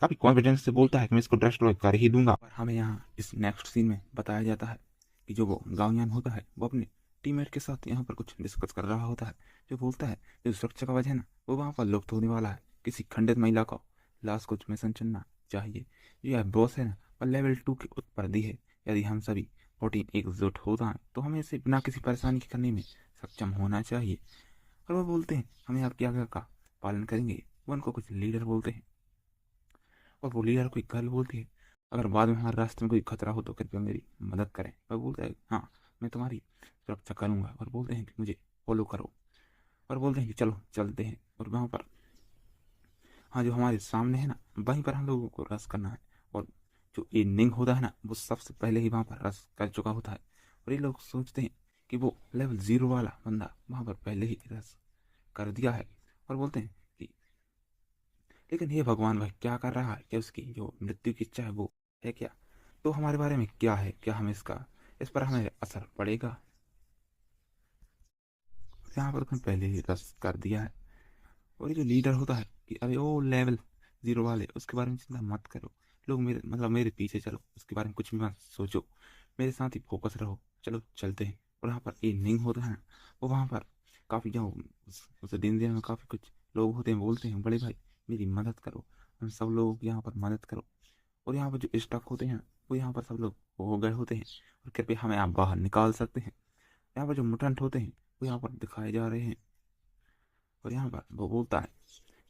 काफी कॉन्फिडेंस से बोलता है कि मैं इसको डिस्ट्रॉय कर ही दूंगा। और हमें यहाँ इस नेक्स्ट सीन में बताया जाता है कि जो वो गांवियान होता है वो अपने टीममेट के साथ यहाँ पर कुछ डिस्कस कर रहा होता है। जो बोलता है जो सुरक्षा कवच है ना वो वहाँ पर लुप्त होने वाला है। किसी खंडित महिला को लाश कुछ मिशन चुनना चाहिए। यह बॉस है ना और लेवल 2 की उत्पत्ति है। यदि हम सभी 14 एकजुट होता है तो हमें इसे बिना किसी परेशानी के करने में सक्षम होना चाहिए। और वो बोलते हैं हम आपकी आज्ञा का पालन करेंगे। वो उनको कुछ लीडर बोलते हैं और वो लीडर कोई गर्ल बोलती है, अगर बाद में हमारे रास्ते में कोई खतरा हो तो कृपया मेरी मदद करें। वह बोलता है हाँ मैं तुम्हारी सुरक्षा करूंगा। और बोलते हैं कि मुझे फॉलो करो। और बोलते हैं कि चलो चलते हैं। और वहाँ पर हाँ जो हमारे सामने है ना वहीं पर हम लोगों को रस करना है। और जो ये निंग होता है ना वो सबसे पहले ही वहाँ पर रस कर चुका होता है। और ये लोग सोचते हैं कि वो लेवल 0 वाला बंदा वहाँ पर पहले ही रस कर दिया है। और बोलते हैं कि लेकिन हे भगवान वह क्या कर रहा है, क्या उसकी जो मृत्यु की इच्छा है वो है क्या। तो हमारे बारे में क्या है, क्या हम इस पर हमें असर पड़ेगा। यहाँ पर उसने पहले ही रस कर दिया है। और ये जो लीडर होता है कि अरे ओ लेवल 0 वाले उसके बारे में चिंता मत करो। लोग मेरे मतलब मेरे पीछे चलो, उसके बारे में कुछ भी मत सोचो, मेरे साथ ही फोकस रहो, चलो चलते हैं। और यहाँ पर ये निंग होता है ना वो वहाँ पर काफ़ी जो उस दिन में काफ़ी कुछ लोग होते हैं, बोलते हैं बड़े भाई मेरी मदद करो, हम सब लोग यहाँ पर मदद करो। और यहाँ पर जो स्टक होते हैं वो यहाँ पर सब लोग हो गए होते हैं और कृपया हमें आप बाहर निकाल सकते हैं। यहाँ पर जो मुटेंट होते हैं वो यहाँ पर दिखाए जा रहे हैं। और यहाँ पर वो बोलता है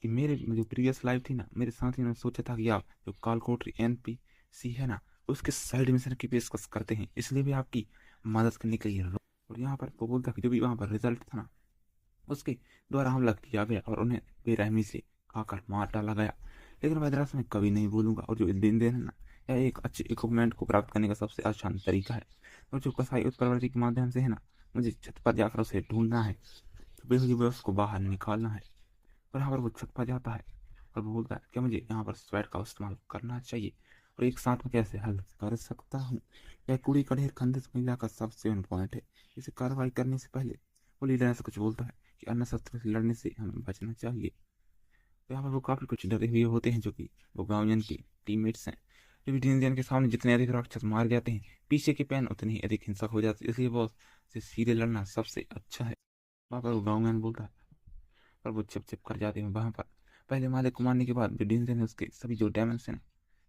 कि मेरे जो प्रीवियस लाइफ थी ना, मेरे साथी ने सोचा था कि आप जो काल कोठरी एनपीसी है ना उसके साइड मिशन की पेशकश करते हैं, इसलिए भी आपकी मदद करने के लिए और यहाँ पर वो बोलता है कि जो भी वहाँ पर रिजल्ट था ना उसके द्वारा हमला किया गया और उन्हें बेरहमी से खाकर मार डाला गया। लेकिन मद्रास में कभी नहीं भूलूंगा। और जो दिन दिन है ना यह एक अच्छे इक्विपमेंट को प्राप्त करने का सबसे आसान तरीका है। और जो कसाई उत्पत्ति के माध्यम से है ना मुझे छत पर जाकर उसे ढूंढना है, तो बेहुदी उसको बाहर निकालना है। और यहाँ पर वो छत पर जाता है और वो बोलता है क्या मुझे यहाँ पर स्वेट का इस्तेमाल करना चाहिए और एक साथ में कैसे हल कर सकता हूँ। यह कूड़ी कढ़ेर खंडित महिला का सबसे इम्पोर्टेंट पॉइंट है। इसे कार्रवाई करने से पहले वो लीडर ऐसा कुछ बोलता है कि अन्य शस्त्र से लड़ने से हमें बचना चाहिए। तो यहाँ पर वो काफी कुछ डरे हुए होते हैं जो कि वो गाँवियन के टीममेट्स हैं। जो भी डिंजियन के सामने जितने अधिक राक्षस मार जाते हैं पीछे के पैन उतनी ही अधिक हिंसक हो जाती है, इसलिए वो से सीधे लड़ना सबसे अच्छा है। वहाँ पर वो गाँवियन बोलता है और वो चिप चिप कर जाते हैं वहां पर। पहले मालिक को मारने के बाद जो डिंजन है उसके सभी जो डेमंस हैं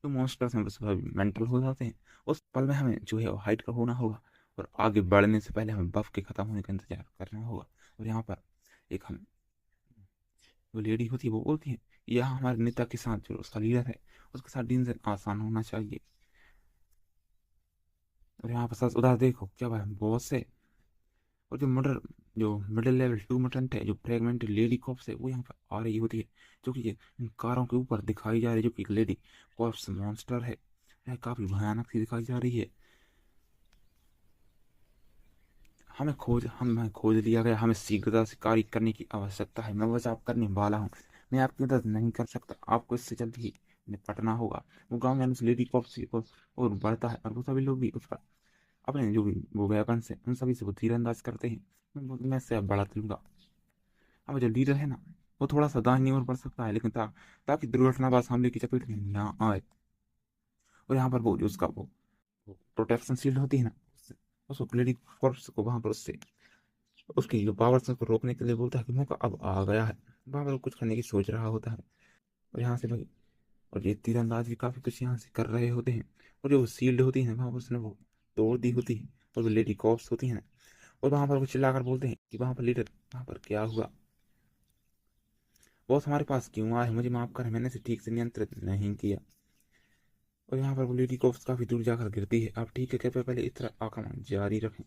जो मॉन्स्टर्स हैं वो सभी मेंटल हो जाते हैं। उस पल में हमें जो है वो हाइड का होना होगा और आगे बढ़ने से पहले हमें बफ के खत्म होने का इंतजार करना होगा। और यहाँ पर एक हम जो लेडी होती है वो बोलती है यह हमारे नेता के साथ जो उसका लीडर है उसके साथ डिंजन आसान होना चाहिए। और यहाँ पर सच उधर देखो क्या भाई बॉस है। और जो मिडिल लेवल 2 मुटेंट है जो फ्रेगमेंटेड लेडी कॉप्स है वो यहाँ पर आ रही होती है, जो कि ये इन कारों के ऊपर दिखाई जा रही है, जो कि एक लेडी कॉप्स मॉन्स्टर है। यह काफी भयानक सी दिखाई जा रही है। हमें खोज लिया गया, हमें शीघ्रता से कार्य करने की आवश्यकता है। मैं बस आप करने वाला हूँ, मैं आपकी मदद नहीं कर सकता, आपको इससे जल्द ही निपटना होगा। वो गाँव में उस लेडी कॉप्स और बढ़ता है और वो सभी लोग भी उस पर अपने जो भी वो वेपन से उन सभी से वो तीरंदाज करते हैं। मैं इससे अब बढ़ा लूंगा। अब जो लीडर है ना, वो थोड़ा सा दाहिनी ओर बढ़ सकता है, लेकिन ताकि दुर्घटनावश हमले की चपेट में ना आए। और यहाँ पर वो जो उसका वो प्रोटेक्शन शील्ड होती है ना, उसको लेडी कॉर्प्स को वहां पर उससे उसकी जो पावर से उसको रोकने के लिए बोलता है कि मौका अब आ गया है। वहां पर वो कुछ करने की सोच रहा होता है। और यहाँ से भाई, और ये तीरंदाज भी काफी कुछ यहाँ से कर रहे होते हैं। और जो शील्ड होती है ना, वहां पर उसने वो तोड़ दी होती है। और वो लेडी कॉप्स होती है ना, और वहां पर वो चिल्लाकर बोलते हैं कि वहां पर लीडर, वहां पर क्या हुआ, बॉस हमारे पास क्यों आए, मुझे माफ कर, मैंने इसे ठीक से नियंत्रित नहीं किया। और यहाँ पर वो लेडी कॉप्स काफी दूर जाकर गिरती है। आप ठीक है, कृपया पहले इस तरह आक्रमण जारी रखें।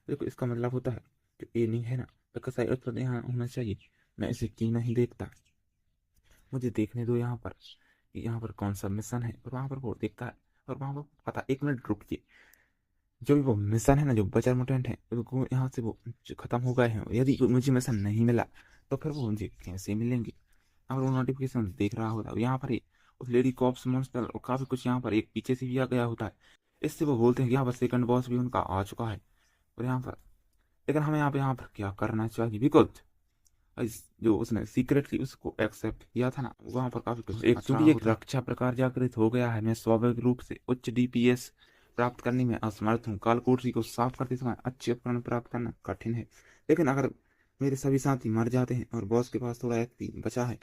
देखो, इसका मतलब होता है जो एनिंग है ना, कसाई उस पर यहाँ होना चाहिए। मैं इसे क्यों नहीं देखता, मुझे देखने दो यहाँ पर कि यहाँ पर कौन सा मिशन है। और वहां पर वो देखता है, और वहां पर पता, एक मिनट रुकिए, जो भी वो मिशन है ना, जो बचर मुटेंट है वो यहाँ से वो जो खत्म हो गए हैं, यदि मुझे मिशन नहीं मिला तो फिर वो मुझे कैसे मिलेंगे। यहाँ पर वो नोटिफिकेशन देख रहा होता है। यहाँ पर ही उस लेडी कॉप्स मॉन्स्टर और काफी कुछ यहाँ पर एक पीछे से भी आ गया होता है। इससे वो बोलते हैं कि यहाँ पर सेकंड बॉस भी उनका आ चुका है। और यहाँ पर, लेकिन हमें यहाँ पर क्या करना चाहिए, बिकॉज जो उसने सीक्रेटली उसको एक्सेप्ट किया था ना, वहां पर काफी कुछ एक चूंकि एक रक्षा प्रकार जागृत हो गया है, मैं स्वाभाविक रूप से उच्च डीपीएस प्राप्त करने में असमर्थ हूँ। कालकोठरी को साफ करते समय अच्छे उपकरण प्राप्त करना कठिन है। लेकिन अगर मेरे सभी साथी मर जाते हैं और बॉस के पास थोड़ा एचपी बचा है,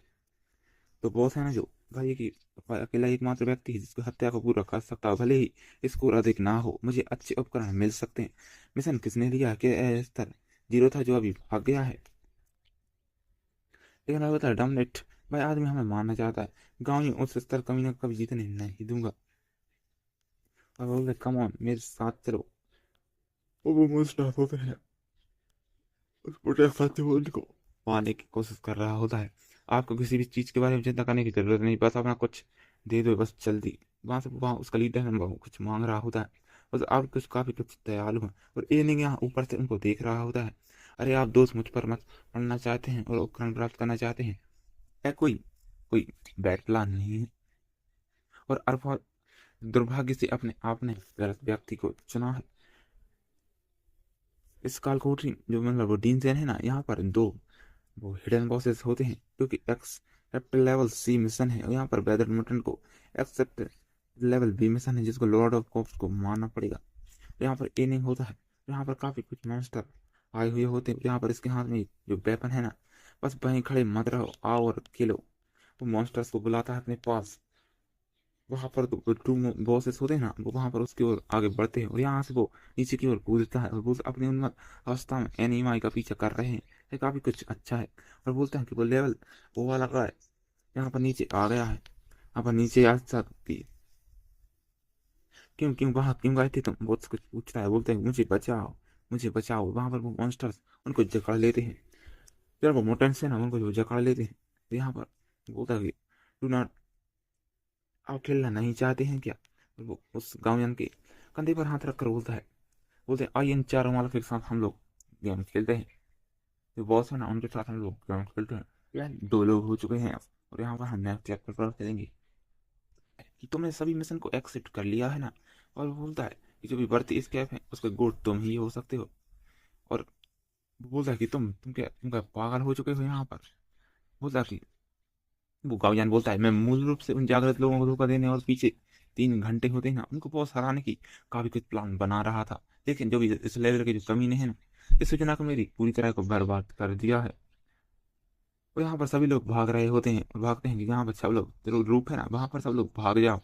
तो बॉस है ना जो भाई की अकेला एकमात्र व्यक्ति है जिसको हत्या को पूरा कर सकता है। भले ही स्कोर अधिक ना हो, मुझे अच्छे उपकरण मिल सकते हैं। मिशन किसने लिया, क्या स्तर 0 था जो अभी भाग गया है। लेकिन अब बता डमनेट, भाई आदमी हमें मारना चाहता है, गाँव ही उस स्तर कभी ना कभी जीतने नहीं दूंगा। अब बोलते कम ऑन मेरे साथ चलो। वो मोस्ट होते हैं, उस प्रोटेक्ट उनको पाने की कोशिश कर रहा होता है। आपको किसी भी चीज के बारे में चिंता करने की जरूरत नहीं, बस अपना कुछ दे दो बस जल्दी। वहां से वहां उसका लीडर है वो कुछ मांग रहा होता है। बस आप कुछ काफी कुछ दयालु हैं। और ये नहीं यहाँ ऊपर से उनको देख रहा होता है। अरे आप दोस्त मुझ पर मत पढ़ना चाहते हैं और उपकरण प्राप्त करना चाहते हैं, है कोई कोई बैड प्लान नहीं है। और अल्फा दुर्भाग्य से अपने आपने गलत व्यक्ति को चुना है। इस कालकोठरी जो मतलब वो डीन है ना, यहाँ पर दो वो हिडन बॉसेस होते हैं, क्योंकि एक्सेप्ट लेवल सी मिशन है। और यहाँ पर वेदर मुटेंट को एक्सेप्ट लेवल बी मिशन है, जिसको लॉर्ड ऑफ कॉप्स को मारना पड़ेगा। यहाँ पर एनिंग होता है। यहाँ पर काफी कुछ मॉन्स्टर आए हुए होते हैं। यहाँ पर इसके हाथ में जो वेपन है ना, बस वहीं खड़े मत रहो, आओ और खेलो। वो मॉन्स्टर्स को बुलाता है अपने पास। वहां पर तो टू बॉसेस होते हैं ना, वो वहां पर उसकी ओर आगे बढ़ते हैं। और यहाँ से वो नीचे की ओर कूदता है, और वो अपनी उन्नत अवस्था में एनिमाई का पीछा कर रहे हैं। ये काफी कुछ अच्छा है। और बोलते हैं कि वो लेवल वो वाला का है, यहाँ पर नीचे आ गया है। यहाँ पर नीचे आ सकती है, क्यों क्यों वहां क्यों गए थे तुम, बहुत कुछ पूछता है। बोलते हैं मुझे बचाओ, मुझे बचाओ। वहां पर वो मॉन्स्टर्स उनको जकड़ लेते हैं। जब वो मोटेंट्स है ना, उनको जो जकड़ लेते हैं। तो यहाँ पर बोलता है कि डू नॉट, आप खेलना नहीं चाहते हैं क्या। और वो उस गाँव के कंधे पर हाथ रखकर बोलता है, बोलते हैं आइए इन चारों मालक के साथ हम लोग गेम खेलते हैं। जो बॉस है ना, उनके साथ हम लोग गेम खेलते हैं। यार 2 लोग हो चुके हैं, और यहाँ पर हम नेक्स्ट चैप्टर पर खेलेंगे कि तुमने सभी मिशन को एक्सेप्ट कर लिया है ना। और वो बोलता है कि जो भी बढ़ती स्केप है उसका गोट तुम ही हो सकते हो। और वो बोलता है कि तुम क्या पागल हो चुके हो यहाँ पर। बोलता है कि वो गावियान बोलता है मैं मूल रूप से उन जागृत लोगों को धोखा देने और पीछे 3 घंटे होते हैं ना, उनको बॉस हराने की काफी कुछ प्लान बना रहा था। लेकिन जो भी इस लेवल के जो कमीने हैं ना, इस सूचना को मेरी पूरी तरह को बर्बाद कर दिया है। और यहाँ पर सभी लोग भाग रहे होते हैं, और भागते हैं कि यहाँ पर सब लोग जो रूप है ना, वहां पर सब लोग भाग जाओ।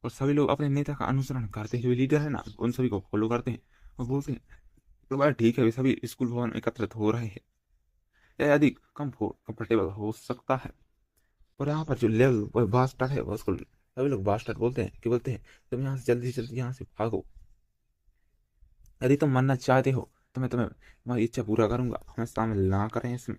और सभी लोग अपने नेता का अनुसरण करते हैं, जो लीडर है ना उन सभी को फॉलो करते हैं। और बोलते हैं तो भाई ठीक है, वे सभी स्कूल भवन में एकत्रित हो रहे हैं, या यदि कंफर्टेबल हो सकता है। और यहाँ पर जो लेवल बास्टर है, उसको सभी लोग बास्टर बोलते हैं कि बोलते हैं तुम यहाँ से जल्दी यहाँ से भागो। यदि तुम मरना चाहते हो तो मैं तुम्हारी इच्छा पूरा करूंगा, हमें शामिल ना करें इसमें।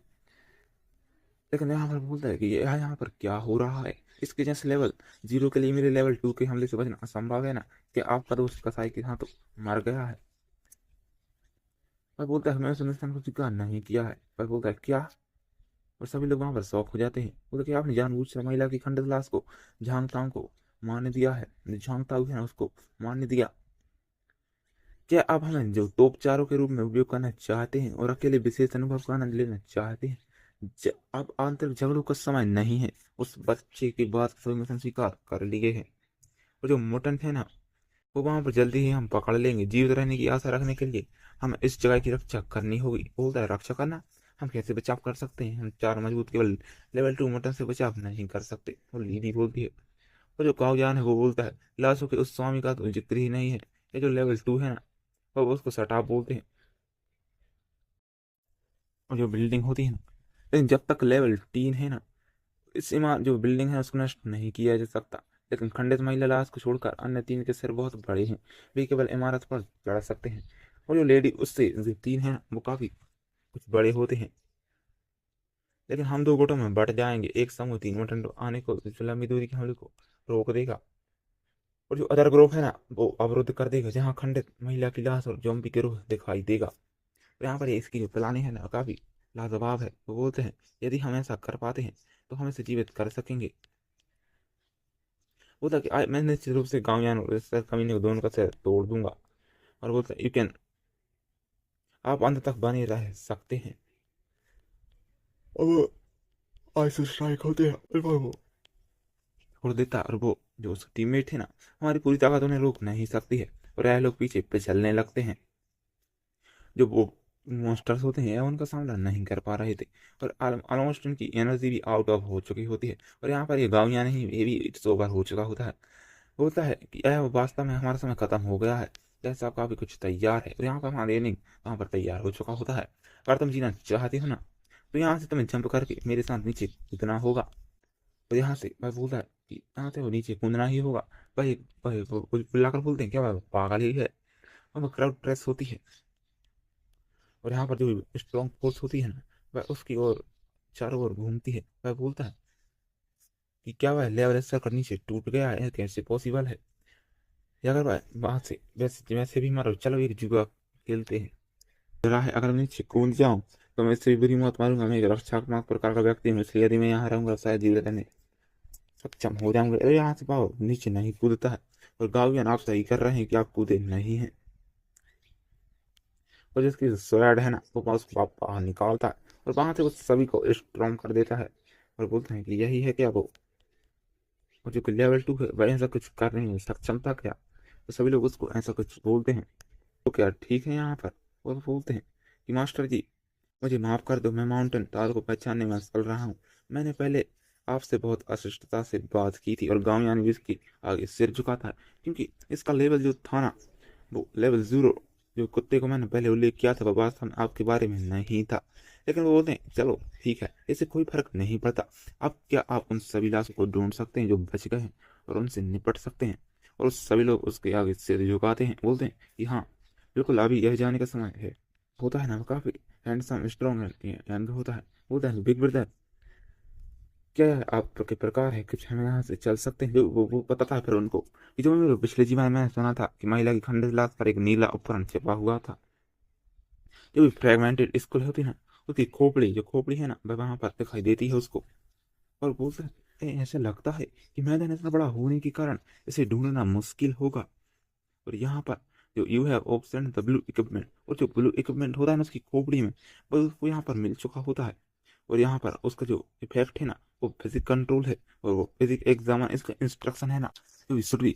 लेकिन यहाँ पर बोलता है कि यहाँ पर क्या हो रहा है, इसके जैसे लेवल 0 के लिए मेरे लेवल 2 के हमले से बचना असंभव है ना, कि आपका दोस्त कसाई के हाथों मर गया है। पर बोलता है मैंने सुनिश्चित को स्वीकार नहीं किया है। पर बोलता है क्या। और सभी लोग वहां पर शौक हो जाते हैं। बोलते कि आपने जानबूझकर महिला की खंडित लाश को झांगताओं को मारने दिया है, झांगताऊ है ना उसको मारने दिया। क्या अब हमें जो तोपचारों के रूप में उपयोग करना चाहते हैं और अकेले विशेष अनुभव का आनंद लेना चाहते हैं, अब आंतरिक झगड़ों का समय नहीं है। उस बच्चे की बात सभी मिशन स्वीकार कर लिए है। और जो मुटेंट है ना, वो वहां पर जल्दी ही हम पकड़ लेंगे। जीवित रहने की आशा रखने के लिए हमें इस जगह की रक्षा करनी होगी। बोलता है रक्षा करना, हम कैसे बचाव कर सकते हैं? हम चार मजबूत केवल लेवल 2 मुटेंट से बचाव नहीं कर सकते। वो लीडी बोलती है। और जो काउजान है वो बोलता है लाशों के उस स्वामी का तो जिक्र ही नहीं है। ये जो लेवल 2 है ना, वो उसको सटाप बोलते हैं। और जो बिल्डिंग होती है ना, लेकिन जब तक लेवल 3 है ना, इस इमारत जो बिल्डिंग है उसको नष्ट नहीं किया जा सकता। लेकिन खंडित महिला लाश को छोड़कर अन्य 3 के सिर बहुत बड़े हैं, वे केवल इमारत पर चढ़ सकते हैं। और जो लेडी उससे जो 3 है ना, वो काफी कुछ बड़े होते हैं। लेकिन हम 2 गुटों में बट जाएंगे। एक समूह 3 मुटेंट आने को जो लंबी दूरी के हमले को रोक देगा, और जो अदर ग्रुप है ना, वो अवरुद्ध कर देगा जहाँ खंडित महिला की लाश और जोम्बी के रूह दिखाई देगा। तो यहाँ पर इसकी जो प्लानिंग है ना, काफी लाजवाब है। वो बोलते हैं यदि हम ऐसा कर पाते हैं तो हम इसे जीवित कर सकेंगे। बोलता कि मैं निश्चित रूप से गाँव यान और सर कमीने को दोनों का सिर तोड़ दूंगा। और बोलता यू कैन, आप अंत तक बने रह सकते हैं। और वो आइस स्ट्राइक होते हैं और वो छोड़ देता। और वो जो उसके टीममेट थे ना, हमारी पूरी ताकत उन्हें रोक नहीं सकती है। और यह लोग पीछे फिसलने लगते हैं। जो वो मॉन्स्टर्स होते हैं उनका सामना नहीं कर पा रहे थे, और ऑलमोस्ट उनकी एनर्जी भी आउट ऑफ हो चुकी होती है। और यहाँ पर ये गाँव या नहीं, ये भी इट्स ओवर हो चुका होता है कि यह वास्तव में हमारा समय खत्म हो गया है। जैसा काफी कुछ तैयार है, और यहाँ पर हमारा एनिंग वहाँ पर तैयार हो चुका होता है। अगर तुम जीना चाहते हो ना, तो यहाँ से तुम्हें जंप करके मेरे साथ नीचे कूदना होगा। और यहाँ से भाई बोलता है कि यहाँ से वो नीचे कूदना ही होगा। भाई भाई वो बुलाकर बोलते हैं क्या भाई पागल ही है। और क्राउड ट्रेस होती है, और यहाँ पर जो स्ट्रॉन्ग फोर्स होती है ना, वह उसकी ओर चारों ओर घूमती है। वह बोलता है कि क्या वह लेवल स्तर कर नीचे टूट गया है, कैसे पॉसिबल है? या अगर वह वहां से वैसे वैसे भी मारो, चलो एक जुआ खेलते हैं। जरा है अगर मैं नीचे कूद जाऊं तो मैं इससे भी बुरी मौत मारूंगा। मैं एक रक्षात्मक प्रकार का व्यक्ति हूँ, इसलिए यदि मैं यहाँ रहूंगा शायद जीवित रहने सक्षम हो जाऊंगा। अरे यहाँ से पाओ नीचे नहीं कूदता है। और गाँवियन आप सही कर रहे हैं कि आप कूदे नहीं है। और जिसकी स्वैड है ना, वो उसको बाहर निकालता है, और वहां से वो सभी को स्ट्रॉन्ग कर देता है। और बोलते हैं कि यही है क्या वो, और जो कि लेवल 2 है वह ऐसा कुछ कर नहीं है, सक्षम था क्या? तो सभी लोग उसको ऐसा कुछ बोलते हैं। तो क्या ठीक है यहाँ पर? वो बोलते हैं कि मास्टर जी, मुझे माफ कर दो, मैं माउंटेन तार को पहचानने में असफल रहा हूँ। मैंने पहले आपसे बहुत अशिष्टता से बात की थी और गाँव यानी इसकी आगे सिर झुका था, क्योंकि इसका लेवल जो था ना, वो लेवल 0, जो कुत्ते को मैंने पहले उल्लेख किया था, वह वास्तव में आपके बारे में नहीं था। लेकिन वो बोलते हैं चलो ठीक है, इससे कोई फर्क नहीं पड़ता। अब क्या आप उन सभी लाशों को ढूंढ सकते हैं जो बच गए हैं, और उनसे निपट सकते हैं? और सभी लोग उसके आगे सिर झुकाते हैं, बोलते हैं कि हाँ बिल्कुल, अभी यह जाने का समय है। होता है ना, वो काफी हैंडसम स्ट्रॉन्ग एंड होता है। बोलता है बिग ब्रदर, क्या आपके प्रकार है कुछ, हम यहाँ से चल सकते हैं? जो वो पता था फिर उनको कि जो मेरे पिछले जीवन में सुना था कि महिला की खंडित लाश पर एक नीला उपकरण छिपा हुआ था। जो भी फ्रेगमेंटेड स्कूल होती है ना, उसकी खोपड़ी जो खोपड़ी है ना, वह वहां पर दिखाई देती है उसको। और बोलता है ऐसा लगता है कि मैदान इतना बड़ा होने के कारण इसे ढूंढना मुश्किल होगा। और यहाँ पर जो you have option the blue equipment, और जो ब्लू इक्विपमेंट होता है ना उसकी खोपड़ी में, वो उसको यहाँ पर मिल चुका होता है। और यहाँ पर उसका जो इफेक्ट है ना, वो फिजिक कंट्रोल है, और वो फिजिक एग्जाम इसका इंस्ट्रक्शन है ना, जो जरूरी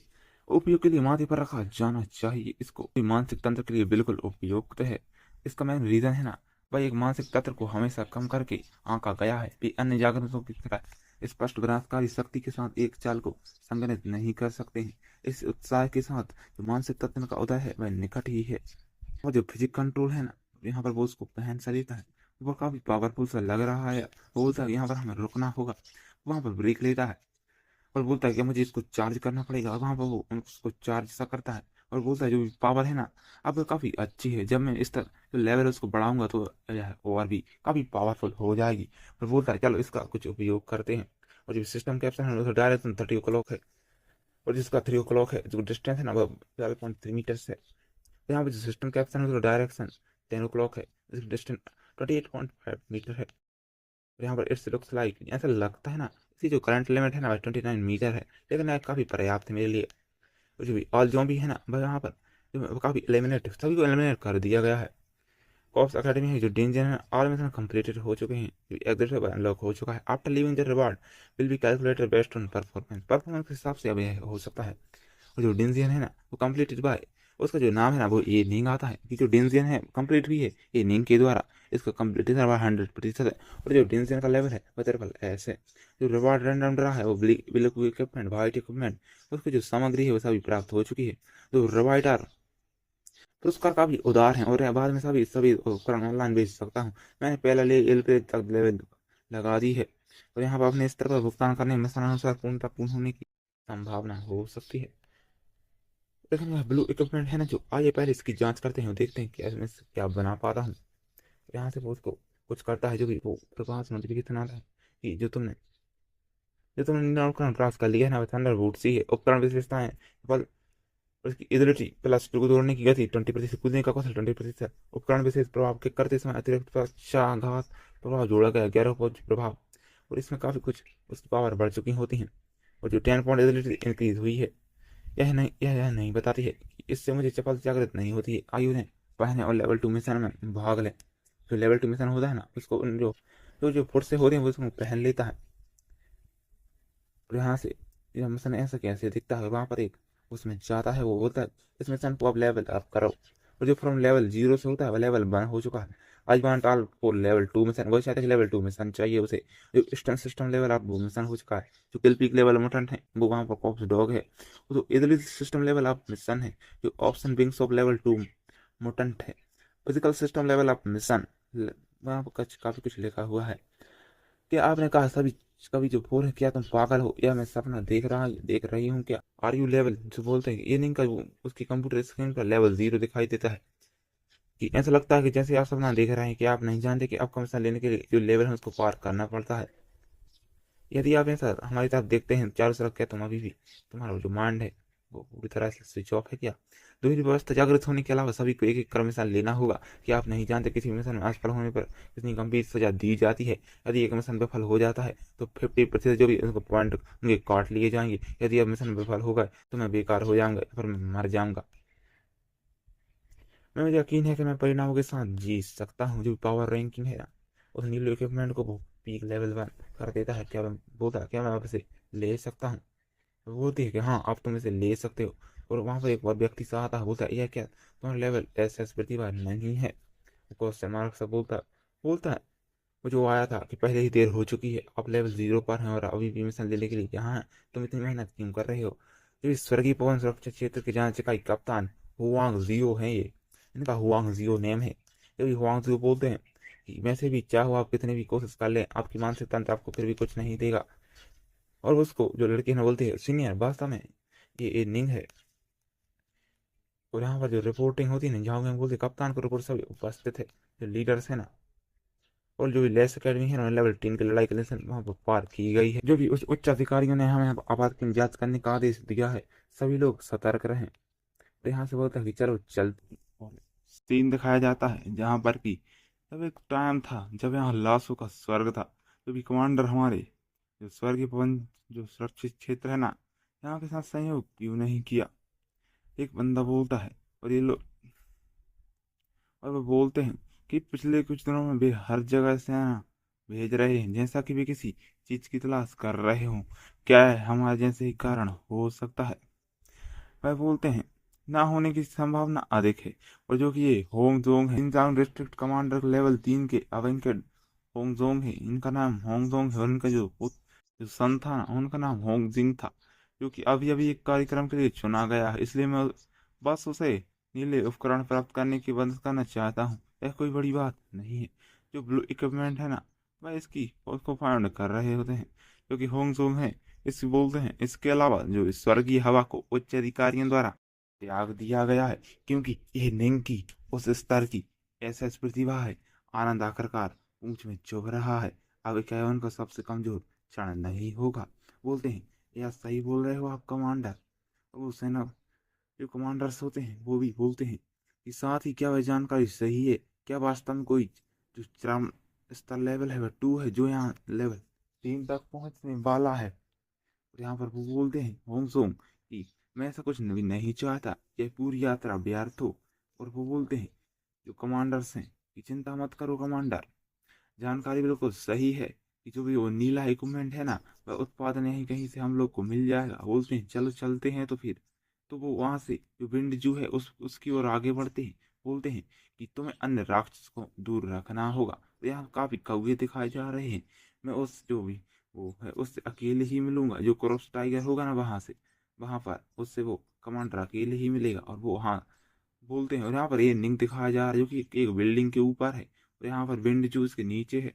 उपयोग के लिए माथे पर रखा जाना चाहिए। इसको मानसिक तंत्र के लिए बिल्कुल उपयुक्त है। इसका मेन रीजन है ना, वह एक मानसिक तंत्र को हमेशा कम करके आंका गया है। भी अन्य जागरूकों की तरह स्पष्ट विनाशकारी शक्ति के साथ एक चाल को संगठित नहीं कर सकते हैं। इस उत्साह के साथ जो मानसिक तत्व का उदय है वह निकट ही है। और जो फिजिक कंट्रोल है ना, यहाँ पर वो उसको पहन सा लेता है, वो काफी पावरफुल सा लग रहा है। वो बोलता है यहाँ पर हमें रुकना होगा। वहां पर ब्रेक लेता है, और बोलता है कि मुझे इसको चार्ज करना पड़ेगा। और वहां पर वो उसको चार्ज सा करता है, और बोलता है जो भी पावर है ना, अब काफी अच्छी है, जब मैं इस तरह जो लेवल उसको बढ़ाऊंगा तो यह और भी काफी पावरफुल हो जाएगी। और बोलता है चलो इसका कुछ उपयोग करते हैं। और जो सिस्टम कैप्सन है उसका डायरेक्शन 30 o'clock है, और जिसका 3 o'clock है, जो डिस्टेंस है ना वो 12.3 मीटर है। तो यहाँ पे जो सिस्टम कैप्सन है उसका डायरेक्शन 10 o'clock है, जिसका डिस्टेंस 28.5 मीटर है। और यहाँ पर इट्स लुक्स लाइक, ऐसा लगता है ना, इसकी जो करंट लिमिट है ना 29 मीटर है, लेकिन यह काफी पर्याप्त है मेरे लिए। और जो भी ऑल जॉम्बी है ना, वह यहाँ पर जो काफ़ी एलिमिनेट सभी को एलिमिनेट कर दिया गया है। कॉप्स अकेडमी है जो डेंजर है ऑल मिशन कंप्लीटेड हो चुके हैं, एग्जिट अनलॉक हो चुका है। After leaving the reward will be calculated based on performance, performance के हिसाब से अब यह हो सकता है। और जो डेंजियन है ना वो कंप्लीटेड बाय, उसका जो नाम है ना वो ये नींग आता है कि जो डेंजियन है कंप्लीट भी है ये नींग के द्वारा, इसका कंप्लीटेशन 100% है। और जो डेंजियन का लेवल है वो ट्रिपल एस है। जो रिवार्ड रैंडम ड्रा है वो ब्लिक इक्विपमेंट वाइट इक्विपमेंट, उसकी जो सामग्री है वो सभी प्राप्त हो चुकी है। जो रिवाइट आर पुरस्कार काफी उदार हैं और बाद में सभी सभी उपकरण ऑनलाइन बेच सकता हूँ। मैंने पहला ले एल पे तक लेवल लगा दी है और यहाँ पर अपने स्तर पर भुगतान करने में अनुसार पूर्णता पूर्ण होने की संभावना हो सकती है। लेकिन यह ब्लू इक्विपमेंट है ना जो, आइए पहले इसकी जांच करते हैं, देखते हैं क्या इसमें से क्या बना पाता हूँ। यहाँ से वो उसको कुछ करता है जो भी वो प्रकाश नोटिफिकेशन आता है कि जो तुमने नया उपकरण प्राप्त कर लिया है ना, थंडर बोल्ट सी है। उपकरण विशेषताएं बल, उसकी एबिलिटी प्लस टू दौड़ने की गति 20%, कूदने का कौशल 20%, उपकरण विशेष प्रभाव के करते समय अतिरिक्त पक्षाघात प्रभाव जोड़ा गया 11 प्रभाव। और इसमें काफी कुछ उसकी पावर बढ़ चुकी होती है। और जो 10 पॉइंट एबिलिटी इंक्रीज हुई है, यह नहीं बताती है कि इससे मुझे चपल जागृत नहीं होती है। आयु ने पहने और लेवल 2 मिशन में भाग ले। जो लेवल 2 मिशन होता है ना उसको जो जो जो फोर्स से होते हैं वो उसको पहन लेता है। और यहाँ से यह मिशन ऐसा कैसे दिखता है, वहां पर एक उसमें जाता है, वो बोलता है इस मिशन को अब लेवल अप करो। और जो फ्रॉम लेवल 0 से होता है वो लेवल 1 हो चुका है। आज वांट ऑल को लेवल 2 मिशन, वो चाहते हैं लेवल 2 मिशन चाहिए उसे। जो ईस्टर्न सिस्टम लेवल आप वो मिशन हो चुका है। जो किल पीक लेवल मुटेंट है वो वहाँ पर कॉप्स डॉग है। जो इधर सिस्टम लेवल आप मिशन है जो option wings of level 2 mutant है। फिजिकल सिस्टम लेवल आप मिशन वहाँ पर काफी कुछ लिखा हुआ है। क्या आपने कहा सभी कभी जो बोल है, क्या तुम पागल हो या मैं सपना देख रही हूँ क्या? आर यू लेवल जो बोलते हैं ये नहीं का उसकी कंप्यूटर स्क्रीन पर लेवल 0 दिखाई देता है कि ऐसा लगता है कि जैसे आप सपना देख रहे हैं कि आप नहीं जानते कि आपका मिशन लेने के लिए जो लेवल है उसको पार करना पड़ता है। यदि आप ऐसा हमारी तरफ देखते हैं चारों तरफ, क्या तुम अभी भी तुम्हारा जो माइंड है वो पूरी तरह से स्विच ऑफ है क्या? दूसरी व्यवस्था जागृत होने के अलावा सभी को एक एक क्रम मिशन लेना होगा कि आप नहीं जानते किसी मिशन में असफल होने पर कितनी गंभीर सजा दी जाती है। यदि एक मिशन विफल हो जाता है तो 50% जो भी उनको पॉइंट उनके काट लिए जाएंगे। यदि अब मिशन विफल हो गए तो मैं बेकार हो जाऊंगा, फिर मैं मर जाऊंगा। मैं मुझे यकीन है कि मैं परिणामों के साथ जीत सकता हूँ। जो पावर रैंकिंग है ना उस नीलो इक्विपमेंट को पीक लेवल 1 कर देता है। क्या मैं बोलता है क्या मैं आपसे ले सकता हूँ? वो बोलती है कि हाँ आप तुम इसे ले सकते हो। और वहां पर एक और व्यक्ति सा आता है, बोलता है यह क्या तुम्हारा लेवल एस प्रतिभा नहीं है? क्वेश्चन मार्क से बोलता है वो जो आया था कि पहले ही देर हो चुकी है, आप लेवल 0 पर हैं और अभी भी मिशन लेने के लिए यहाँ हैं। तुम इतनी मेहनत क्यों कर रहे हो? जो इस स्वर्गीय पवन सुरक्षा क्षेत्र के जांच इकाई कप्तान हुआंग जियो है ये, इनका हुआंग जियो नेम है। ये भी हुआंग जियो बोलते हैं कि वैसे भी चाहो आप कितनी भी कोशिश कर लें आपकी मानसिक तंत्र आपको फिर भी कुछ नहीं देगा। और उसको जो लड़की है बोलती है सीनियर वास्तव में ये निंग है। और यहाँ पर जो रिपोर्टिंग होती है ना जहाँ बोलते कप्तान को रिपोर्ट सभी उपस्थित है जो लीडर्स है ना। और जो भी लेस अकेडमी है ना लेवल 3 की लड़ाई के लिए वहाँ पर पार की गई है। जो भी उच्च अधिकारियों ने हमें आपातकालीन जांच करने का आदेश दिया है, सभी लोग सतर्क रहें। तो यहाँ से बोलता है कि चलो चल। सीन दिखाया जाता है जहाँ पर कि जब एक टाइम था जब यहाँ लाशों का स्वर्ग था। जो भी कमांडर हमारे जो स्वर्गीय पवन जो सुरक्षित क्षेत्र है ना यहाँ के साथ सहयोग क्यों नहीं किया? एक बंदा बोलता है। और ये लोग और वो बोलते हैं कि पिछले कुछ दिनों में वे हर जगह से सेना भेज रहे हैं जैसा कि वे किसी चीज की तलाश कर रहे हों। क्या है हमारे जैसे ही कारण हो सकता है? वह बोलते हैं ना होने की संभावना अधिक है। और जो कि ये होंगजोंग है इंजांग डिस्ट्रिक्ट कमांडर लेवल 3 के अवेंकेड होंगजोंग है। इनका नाम होंगजोंग है और इनका जो सन था ना उनका नाम होंगजिंग था। जो कि अभी अभी एक कार्यक्रम के लिए चुना गया है, इसलिए मैं बस उसे नीले उपकरण प्राप्त करने की मदद करना चाहता हूँ। यह कोई बड़ी बात नहीं है। जो ब्लू इक्विपमेंट है ना वह इसकी उसको फाइंड कर रहे होते हैं जो कि होंगजोंग है। इस बोलते हैं इसके अलावा जो इस स्वर्गीय हवा को उच्च अधिकारियों द्वारा त्याग दिया गया है क्योंकि यह निंग की उस स्तर की एसएस प्रतिभा है। आनंद आखिरकार ऊंच में चुभ रहा है। अब क्या उनका सबसे कमजोर क्षण नहीं होगा? बोलते हैं यह सही बोल रहे हो आप कमांडर। वो सेना जो कमांडर्स होते हैं वो भी बोलते हैं कि साथ ही क्या वह जानकारी सही है? क्या वास्तव में कोई जो चरम स्तर लेवल है वह 2 है जो यहाँ लेवल 3 तक पहुंचने वाला है? और यहाँ पर वो बोलते हैं होंगसोंग कि मैं ऐसा कुछ भी नहीं चाहता, यह पूरी यात्रा व्यर्थ हो। और वो बोलते हैं जो कमांडर्स हैं कि चिंता मत करो कमांडर, जानकारी बिल्कुल सही है कि जो भी वो नीला इक्विपमेंट है ना, वह उत्पादन यहीं कहीं से हम लोग को मिल जाएगा। बोलते हैं चलो चलते हैं तो फिर। तो वो वहां से जो विंड जू है उसकी ओर आगे बढ़ते हैं। बोलते हैं कि तुम्हें अन्य राक्षस को दूर रखना होगा। तो यहाँ काफी कौवे दिखाए जा रहे हैं। मैं उस जो भी वो है उससे अकेले ही मिलूंगा, जो क्रॉस टाइगर होगा ना वहां पर उससे वो कमांडर अकेले ही मिलेगा। और वो हाँ बोलते हैं। और यहाँ पर ये निंग दिखाया जा रहा है जो कि एक बिल्डिंग के ऊपर है, और यहाँ पर विंड जो उसके नीचे है।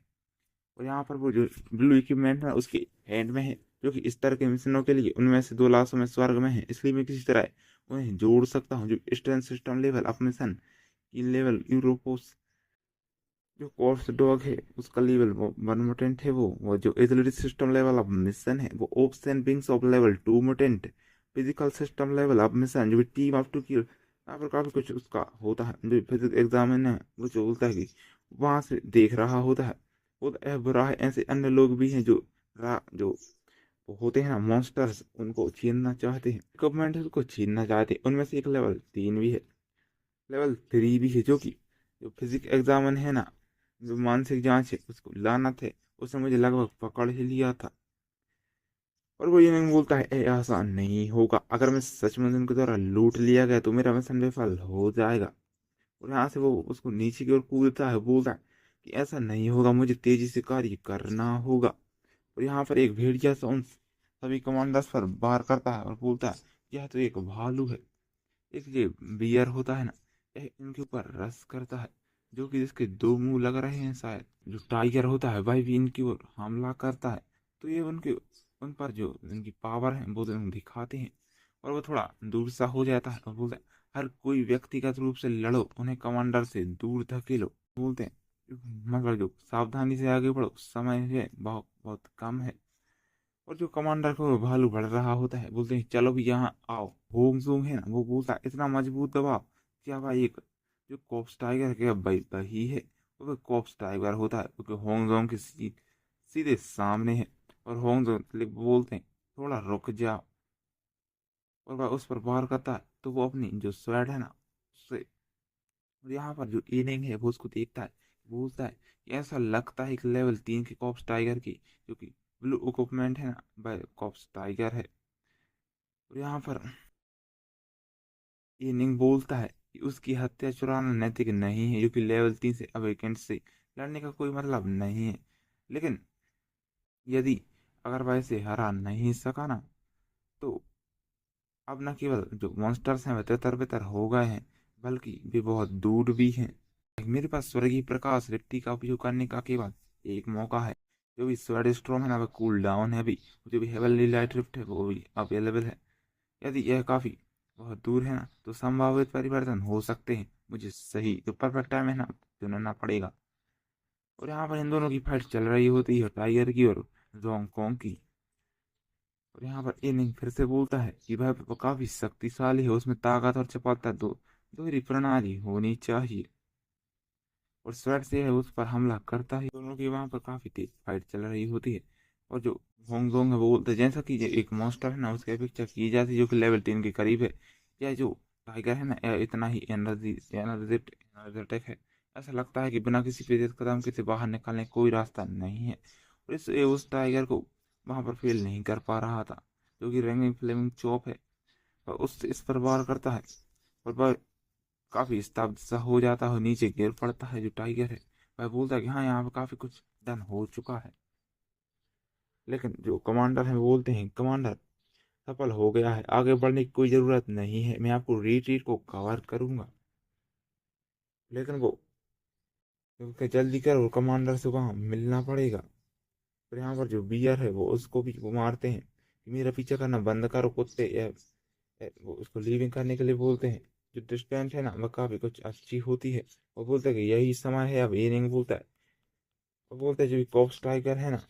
और यहाँ पर वो जो ब्लू इक्विपमेंट है उसके हैंड में है, जो कि इस तरह के मिशनों के लिए उनमें से दो लाशों में स्वर्ग में है। इसलिए मैं किसी तरह उन्हें जोड़ सकता हूँ। जो strength system level up mission की लेवल यूरोपोस जो कोर्स डॉग है उसका लेवल वो 1 मुटेंट है। वो जो athletic system level of mission है वो ops and wings of level 2 mutant. Physical system level of mission जो टीम ऑफ टू किल। यहाँ पर काफी कुछ उसका होता है। जो फिजिक्स एग्जामिन है वो जो बोलता है कि वहां से देख रहा होता है। होता है बुरा है। ऐसे अन्य लोग भी हैं जो वो होते हैं ना मॉन्स्टर्स, उनको छीनना चाहते हैं, गवर्नमेंट को छीनना चाहते हैं। उनमें से एक लेवल 3 भी है, लेवल 3 भी है, जो कि जो फिजिक्स एग्जामिन है ना, जो मानसिक जांच है उसको लाना थे। उसने मुझे लगभग पकड़ ही लिया था। और वो ये नहीं बोलता है "ए, आसान नहीं होगा, अगर मैं सच में उनके द्वारा लूट लिया गया तो मेरा मिशन विफल हो जाएगा"। और यहाँ से वो उसको नीचे की ओर कूदता है, बोलता है कि ऐसा नहीं होगा, मुझे तेजी से कार्य करना होगा। और यहाँ पर एक भेड़िया सा उन सभी कमांडर्स पर वार करता है और बोलता है यह तो एक भालू है। एक ये बियर होता है ना, यह इनके ऊपर रस करता है, जो कि जिसके दो मुंह लग रहे हैं शायद। जो टाइगर होता है वह भी इनकी ओर हमला करता है। तो ये उन पर जो इनकी पावर है वो तो इन्हें दिखाते हैं। और वो थोड़ा दूर सा हो जाता है और बोलता है हर कोई व्यक्तिगत रूप से लड़ो, उन्हें कमांडर से दूर धकेलो। बोलते हैं मगर जो सावधानी से आगे बढ़ो, समय है बहुत बहुत कम है। और जो कमांडर को भालू बढ़ रहा होता है बोलते हैं चलो भी यहाँ आओ। होंग जोंग है ना, वो बोलता है इतना मजबूत दबाव, क्या भाई एक जो कॉप्स टाइगर के भाई वही है। वो कॉप्स टाइगर होता है क्योंकि होंग जोंग के सीधे सामने है। और होंग जोंग बोलते हैं थोड़ा रुक जाओ। और वह उस पर वार करता है तो वो अपनी जो स्वैड है ना उससे। और यहाँ पर जो इनिंग है वो उसको देखता है, बोलता है कि ऐसा लगता है कि लेवल 3 के कॉप्स टाइगर की जो कि ब्लू इक्विपमेंट है ना वह कॉप्स टाइगर है। और यहाँ पर इनिंग बोलता है कि उसकी हत्या चुराना नैतिक नहीं है, जो कि लेवल 3 से अवेकेंट से लड़ने का कोई मतलब नहीं है। लेकिन यदि अगर वह इसे हरा नहीं सका ना, तो अब न केवल जो मॉन्स्टर्स हैं वे तितर बितर हो गए हैं, बल्कि वे बहुत दूर भी हैं। मेरे पास स्वर्गीय प्रकाश रिक्ति का उपयोग करने का केवल एक मौका है। जो भी स्वर्ड स्ट्रोम है ना वह कूल डाउन है अभी। जो भी हेवनली लाइट रिफ्ट है वो भी अवेलेबल है। यदि यह काफी बहुत दूर है ना तो संभावित परिवर्तन हो सकते हैं। मुझे सही जो परफेक्ट टाइम है ना चुनना पड़ेगा। और यहाँ पर इन दोनों की फाइट चल रही होती है, टाइगर की और जोंग की। और यहाँ पर इनिंग फिर से बोलता है कि वह काफी शक्तिशाली है, उसमें ताकत और चपलता दोहरी प्रणाली होनी चाहिए। और स्वेट से है उस पर हमला करता है। दोनों की वहां पर काफी तेज फाइट चल रही होती है। और जो होंगजोंग है वो बोलते हैं जैसा कि ये एक मॉन्स्टर है ना उसकी अपेक्षा की जाती है जो कि लेवल 3 के करीब है। यह जो टाइगर है ना यह इतना ही एनर्जेटिक है, ऐसा लगता है कि बिना किसी पेचीदा कदम के से बाहर निकलने का कोई रास्ता नहीं है। और उस टाइगर को वहां पर फेल नहीं कर पा रहा था, जो कि रंगीन फ्लेमिंग चौप है। और उससे इस पर वार करता है और वह काफी स्तब्ध सा हो जाता है, नीचे गिर पड़ता है। जो टाइगर है वह बोलता है कि हाँ यहाँ पे काफी कुछ डन हो चुका है। लेकिन जो कमांडर है वो बोलते हैं कमांडर सफल हो गया है, आगे बढ़ने की कोई जरूरत नहीं है, मैं आपको रिट्रीट को कवर करूंगा। लेकिन वो क्योंकि जल्दी कर वो कमांडर से वहां मिलना पड़ेगा। फिर यहाँ पर जो बियर है वो उसको भी वो मारते हैं कि मेरा पीछा करना बंद करो कुत्ते। वो उसको लीविंग करने के लिए बोलते हैं। जो डिस्टेंस है ना वह काफी कुछ अच्छी होती है। वो बोलते हैं कि यही समय है, अब ये नहीं बोलता है। वो बोलते हैं जो कॉप्स टाइगर है ना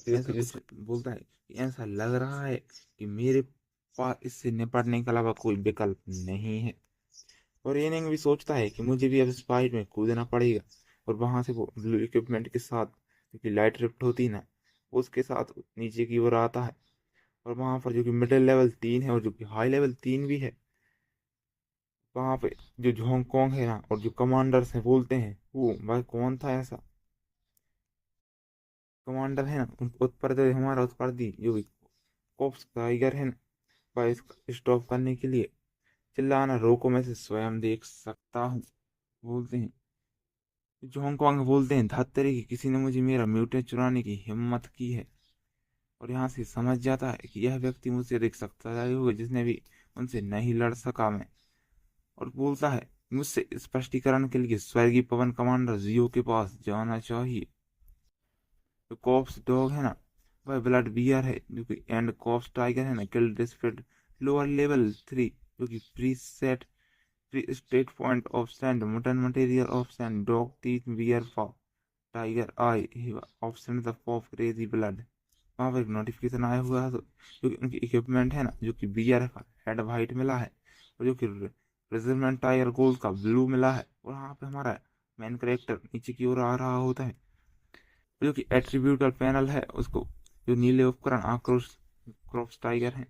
ऐसा कुछ बोलता है कि ऐसा लग रहा है कि मेरे पास इससे निपटने के अलावा कोई विकल्प नहीं है। और येनिंग भी सोचता है कि मुझे भी अब इस फाइट में कूदना पड़ेगा। और वहां से वो ब्लू इक्विपमेंट के साथ क्योंकि लाइट रिफ्ट होती है ना उसके साथ नीचे की ओर आता है। और वहाँ पर जो कि मिडिल लेवल 3 है और जो कि हाई लेवल 3 भी है, वहाँ पे जो हांगकांग है ना और जो कमांडर्स हैं बोलते हैं वो भाई कौन था ऐसा कमांडर है ना उत्तर हमारा उत्तरदी जो भी कोप्स टाइगर है ना भाई इसको स्टॉप करने के लिए चिल्लाना रोको, मैं से स्वयं देख सकता हूँ बोलते हैं। जो हांगकांग बोलते हैं धत्तरे की किसी ने मुझे मेरा म्यूटेंट चुराने की हिम्मत की है। और यहाँ से समझ जाता है कि यह व्यक्ति मुझसे अधिक शक्तिशाली होगा जिसने भी उनसे नहीं लड़ सका मैं। और बोलता है मुझसे स्पष्टीकरण के लिए स्वर्गीय पवन कमांडर जियो के पास जाना चाहिए। जो कॉप्स डॉग है ना वह ब्लड बियर है जो कि एंड कॉप्स टाइगर है ना किल डिस्प्लेड लोअर लेवल 3 जो कि pre set pre state point of sand mutton material of sand dog teeth bear for tiger eye of send the pop crazy blood. वहाँ पर एक नोटिफिकेशन आया हुआ है तो जो कि उनकी इक्विपमेंट है ना जो कि बियर का हेड वाइट मिला है और जो कि रेजरमेंट टायर गोल्ड का ब्लू मिला है। और यहाँ पे हमारा मेन करेक्टर नीचे की ओर आ रहा होता है जो कि एट्रीब्यूटल पैनल है उसको जो नीले उपकरण आक्रोश क्रॉप्स टाइगर है।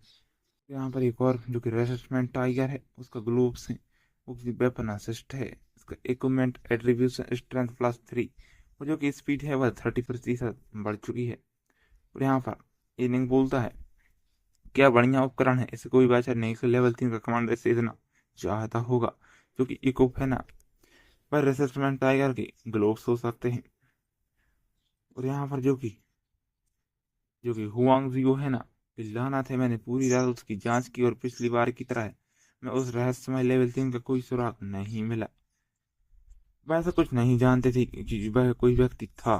यहाँ पर एक और जो कि रेसिस्टेंट टाइगर है उसका ग्लोब्स है वो वेपन असिस्ट है। इसका इक्विपमेंट एट्रीब्यूशन स्ट्रेंथ +3 और जो कि स्पीड है वह 30% बढ़ चुकी है। और यहाँ पर इनिंग बोलता है क्या बढ़िया उपकरण है, इसे कोई बचा नहीं, इसे लेवल 3 का कमांडर से इतना चाहता होगा जो कि इकोप है ना पर रेसिस्टेंट टाइगर के ग्लोव्स हो सकते हैं। और यहाँ पर जो कि हुआंग जियो है ना लाना थे, मैंने पूरी रात उसकी जांच की और पिछली बार की तरह मैं उस रहस्यमय लेवल 3 का कोई सुराग नहीं मिला। वैसा कुछ नहीं जानते थे कि वह कोई व्यक्ति था।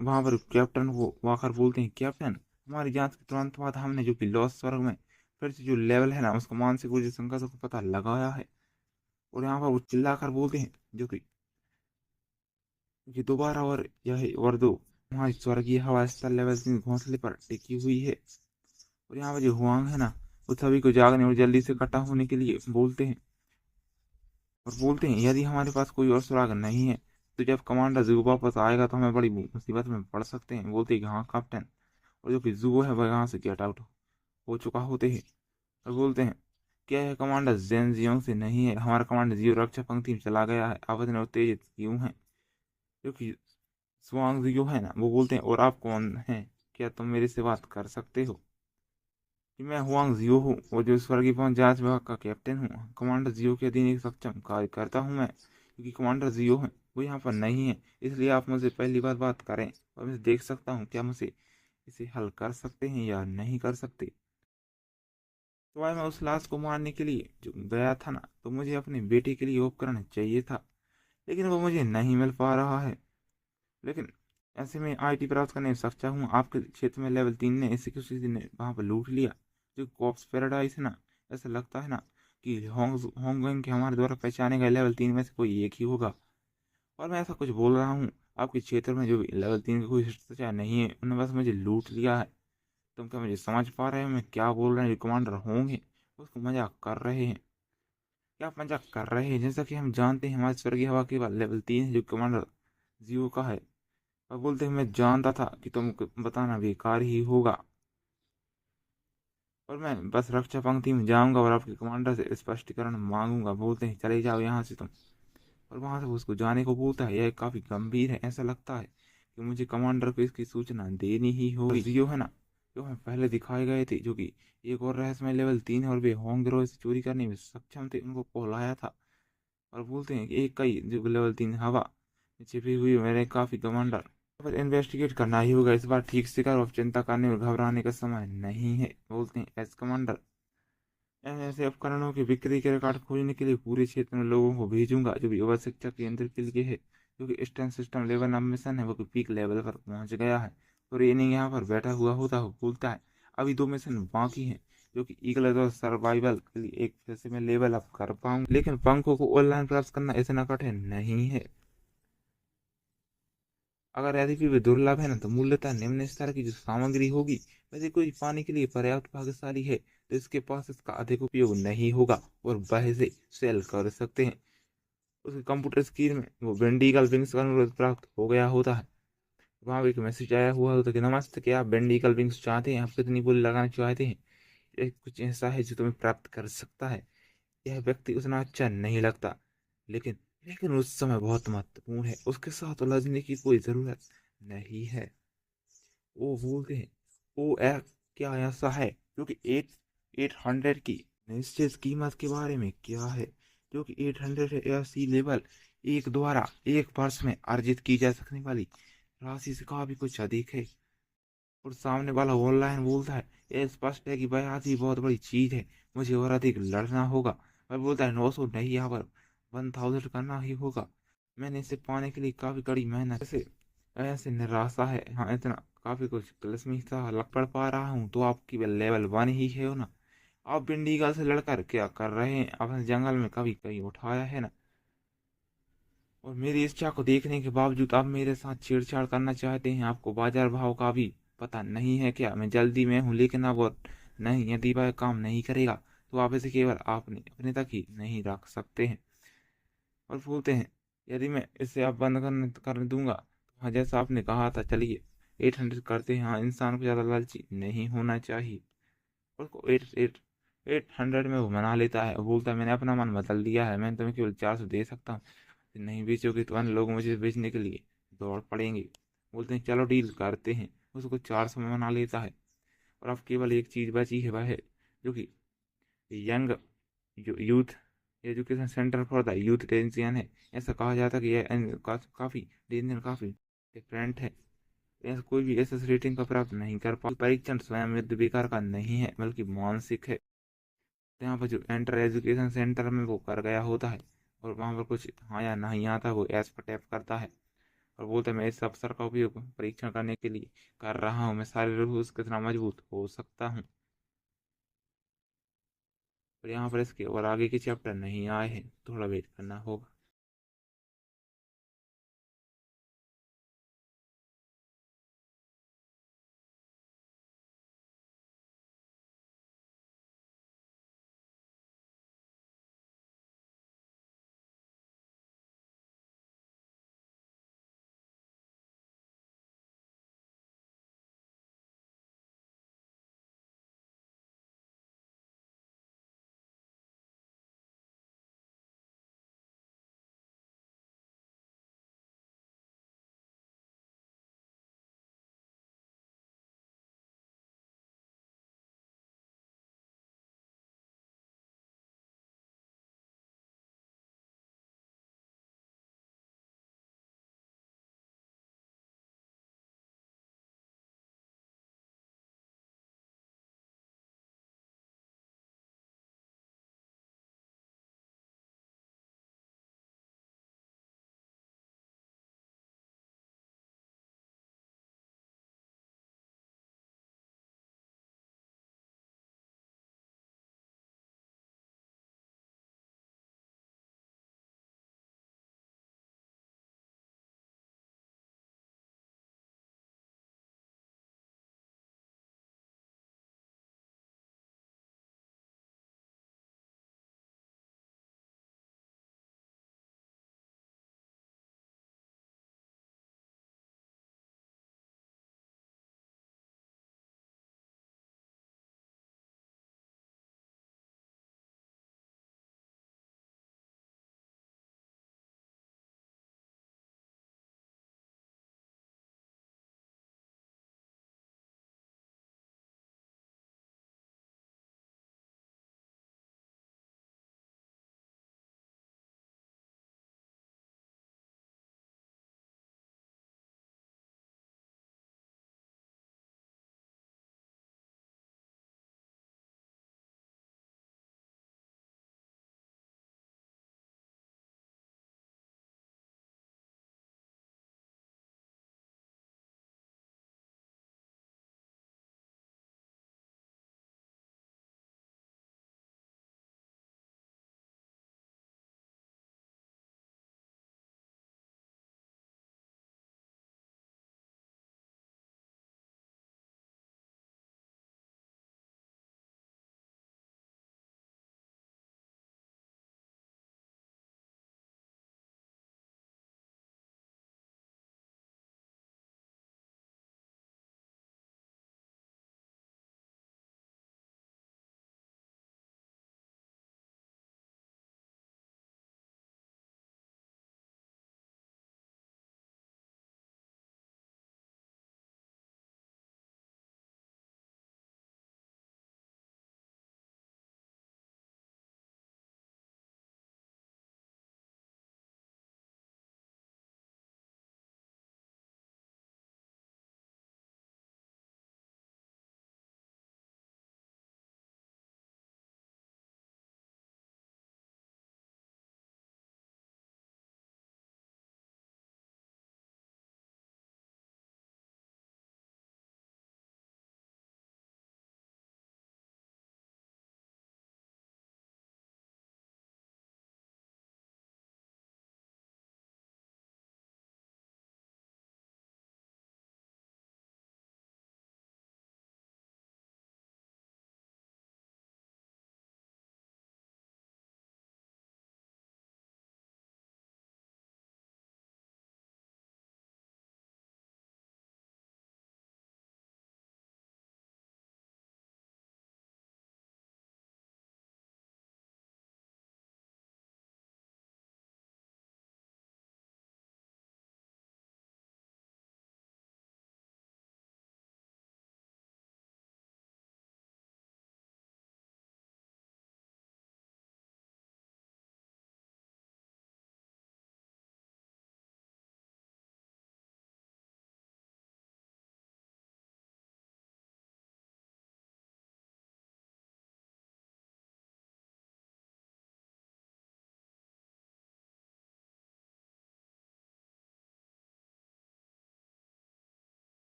वहां पर कैप्टन को वाकर बोलते हैं कैप्टन हमारी जांच के तुरंत बाद हमने जो कि लॉस स्वर्ग में फिर से जो लेवल है ना उसका मानसिक ऊर्जा संघर्ष को पता लगाया है। और यहाँ पर वो चिल्लाकर बोलते हैं जो कि दोबारा और यह और दो हमारी स्वर्गीय हवा स्तर लेवल 3 घोंसले पर टिकी हुई है। और यहाँ पर जो हुआंग है ना वो सभी को जागने और जल्दी से इकट्ठा होने के लिए बोलते हैं। और बोलते हैं यदि हमारे पास कोई और सुराग नहीं है तो जब कमांडर जू वापस आएगा तो हमें बड़ी मुसीबत में पड़ सकते हैं। बोलते हैं कि हाँ कैप्टन। और जो कि जू है वह यहाँ से गेट आउट हो चुका होते हैं। और बोलते हैं क्या यह कमांडर जेन जियोंग से नहीं है, हमारा कमांडर जियो रक्षा पंक्ति में चला गया है, आवाज ने उत्तेजित क्यों है। जो कि स्वांग जियो है ना वो बोलते हैं और आप कौन हैं, क्या तुम मेरे से बात कर सकते हो। कि मैं हुआंग जियो हूँ और जो स्वर्गीय पवन जांच विभाग का कैप्टन हूँ, कमांडर जियो के अधीन एक सक्षम कार्य करता हूँ मैं, क्योंकि कमांडर जियो है वो यहाँ पर नहीं है, इसलिए आप मुझसे पहली बार बात करें और मैं देख सकता हूँ क्या मुझे इसे हल कर सकते हैं या नहीं कर सकते। तो भाई मैं उस लाश को मारने के लिए जो गया था ना तो मुझे अपने बेटे के लिए उपकरण चाहिए था लेकिन वो मुझे नहीं मिल पा रहा है। लेकिन ऐसे में आईटी प्राप्त करने में सक्षम हूँ, आपके क्षेत्र में लेवल 3 ने इसे किसी ने वहां पर लूट लिया जो कॉप्स पैराडाइज है ना। ऐसा लगता है ना कि होंगकोंग के हमारे द्वारा पहचाने गए लेवल 3 में से कोई एक ही होगा। और मैं ऐसा कुछ बोल रहा हूँ आपके क्षेत्र में जो भी लेवल 3 का कोई शिष्टाचार नहीं है उन्होंने बस मुझे लूट लिया है। तुम क्या मुझे समझ पा रहे हो मैं क्या बोल रहे हैं, जो कमांडर होंगे उसको मजाक कर रहे हैं। क्या आप मजाक कर रहे हैं, जैसा कि हम जानते हैं हमारे स्वर्गीय हवा के बाद लेवल 3 है जो कमांडर जियो का है। और बोलते हैं मैं जानता था कि तुमको बताना बेकार ही होगा और मैं बस रक्षा पंक्ति में जाऊंगा और आपके कमांडर से स्पष्टीकरण मांगूंगा। बोलते हैं चले जाओ यहाँ से तुम। और वहां से उसको जाने को बोलता है। यह काफी गंभीर है, ऐसा लगता है कि मुझे कमांडर को इसकी सूचना देनी ही होगी। जियो है ना जो हमें पहले दिखाए गए थे जो कि एक और रहस्यमय लेवल 3 है और वे होंग ग्रोह से चोरी करने में सक्षम थे, उनको कहलाया था। और बोलते हैं कि एक कई जो लेवल 3 हवा में छिपी हुई मेरे काफी कमांडर पर इन्वेस्टिगेट करना ही होगा, इस बार ठीक से करो, अब चिंता करने और घबराने का समय नहीं है। बोलते हैं एस कमांडर ऐसे उपकरणों की बिक्री के रिकॉर्ड खोजने के लिए पूरे क्षेत्र में लोगों को भेजूंगा जो भी युवा शिक्षा केंद्र के लिए है, क्योंकि स्टैंड सिस्टम लेवल अब मिशन है वो पीक लेवल पर पहुंच गया है। और रेनिंग यहाँ पर बैठा हुआ होता है बोलता है अभी 2 मिशन बाकी हैं जो कि ईगल और सर्वाइवल के लिए एक फिर से मैं लेवल अप कर पाऊंगा, लेकिन पंखों को ऑनलाइन प्राप्त करना इतना कठिन नहीं है। अगर यदि वे दुर्लभ है ना तो मूल्यतः निम्न स्तर की जो सामग्री होगी वैसे कोई पाने के लिए पर्याप्त भाग्यशाली है तो इसके पास इसका अधिक उपयोग नहीं होगा और वह इसे सेल कर सकते हैं। उसके कंप्यूटर स्क्रीन में वो बेंडिकल विंग्स का अनुरोध प्राप्त हो गया होता है। वहां एक मैसेज आया हुआ होता है कि नमस्ते क्या आप बेंडिकल विंग्स चाहते हैं, आप कितनी बोली लगाना चाहते हैं। कुछ ऐसा है जो तुम्हें प्राप्त कर सकता है। यह व्यक्ति उतना अच्छा नहीं लगता, लेकिन लेकिन उस समय बहुत महत्वपूर्ण है, उसके साथ उलझने की कोई जरूरत नहीं है। वो बोलते हैं, ओ ए, क्या ऐसा है? क्योंकि 800 की निश्चित कीमत के बारे में क्या है? जो कि 800 है, ऐसी लेवल एक द्वारा एक वर्ष में अर्जित की जा सकने वाली राशि से काफी कुछ अधिक है। और सामने वाला ऑनलाइन बोलता है, ये स्पष्ट है कि बयासी बहुत बड़ी चीज है, मुझे और अधिक लड़ना होगा। वह बोलता है 900 नहीं, यहाँ पर 1000 करना ही होगा। मैंने इसे पाने के लिए काफी कड़ी मेहनत ऐसे ऐसे निराशा है, हाँ इतना काफी कुछ कलसमी सा लग पड़ पा रहा हूँ। तो आप केवल लेवल 1 ही है हो ना? आप बिंडीगल से लड़कर क्या कर रहे हैं? आपने जंगल में कभी कहीं उठाया है ना? और मेरी इच्छा को देखने के बावजूद आप मेरे साथ छेड़छाड़ करना चाहते हैं। आपको बाजार भाव का भी पता नहीं है क्या? मैं जल्दी में हूँ, लेकिन अब और नहीं, यदि वह काम नहीं करेगा तो आप इसे केवल आपने अपने तक ही नहीं रख सकते हैं। और बोलते हैं, यदि मैं इसे आप बंद कर दूंगा तो हाँ, जैसा आपने कहा था, चलिए 800 करते हैं। हाँ, इंसान को ज़्यादा लालची नहीं होना चाहिए। और को 800 में वो मना लेता है, वो बोलता है मैंने अपना मन बदल दिया है, मैं तुम्हें केवल 400 दे सकता हूँ। नहीं बेचोगे तो अन्य लोग मुझे बेचने के लिए दौड़ पड़ेंगे। बोलते हैं चलो डील करते हैं। उसको 400 में मना लेता है। और अब केवल एक चीज बची है, वह है जो कि यंग जो youth education centre for the youth टेंशियन है। ऐसा कहा जाता है कि यह काफी डेंजर, काफी डिफरेंट है। ऐसा कोई भी एस रेटिंग का प्राप्त नहीं कर पा। परीक्षण स्वयं बेकार का नहीं है, बल्कि मानसिक है। यहाँ पर जो एंटर एजुकेशन सेंटर में वो कर गया होता है, और वहाँ पर कुछ हाँ या नहीं आता, वो एस पर टैप करता है और बोलता है मैं इस अवसर का उपयोग परीक्षण करने के लिए कर रहा हूँ, मैं शारीरिक रूप से कितना मजबूत हो सकता हूँ। और यहाँ पर इसके और आगे के चैप्टर नहीं आए हैं, थोड़ा वेट करना होगा।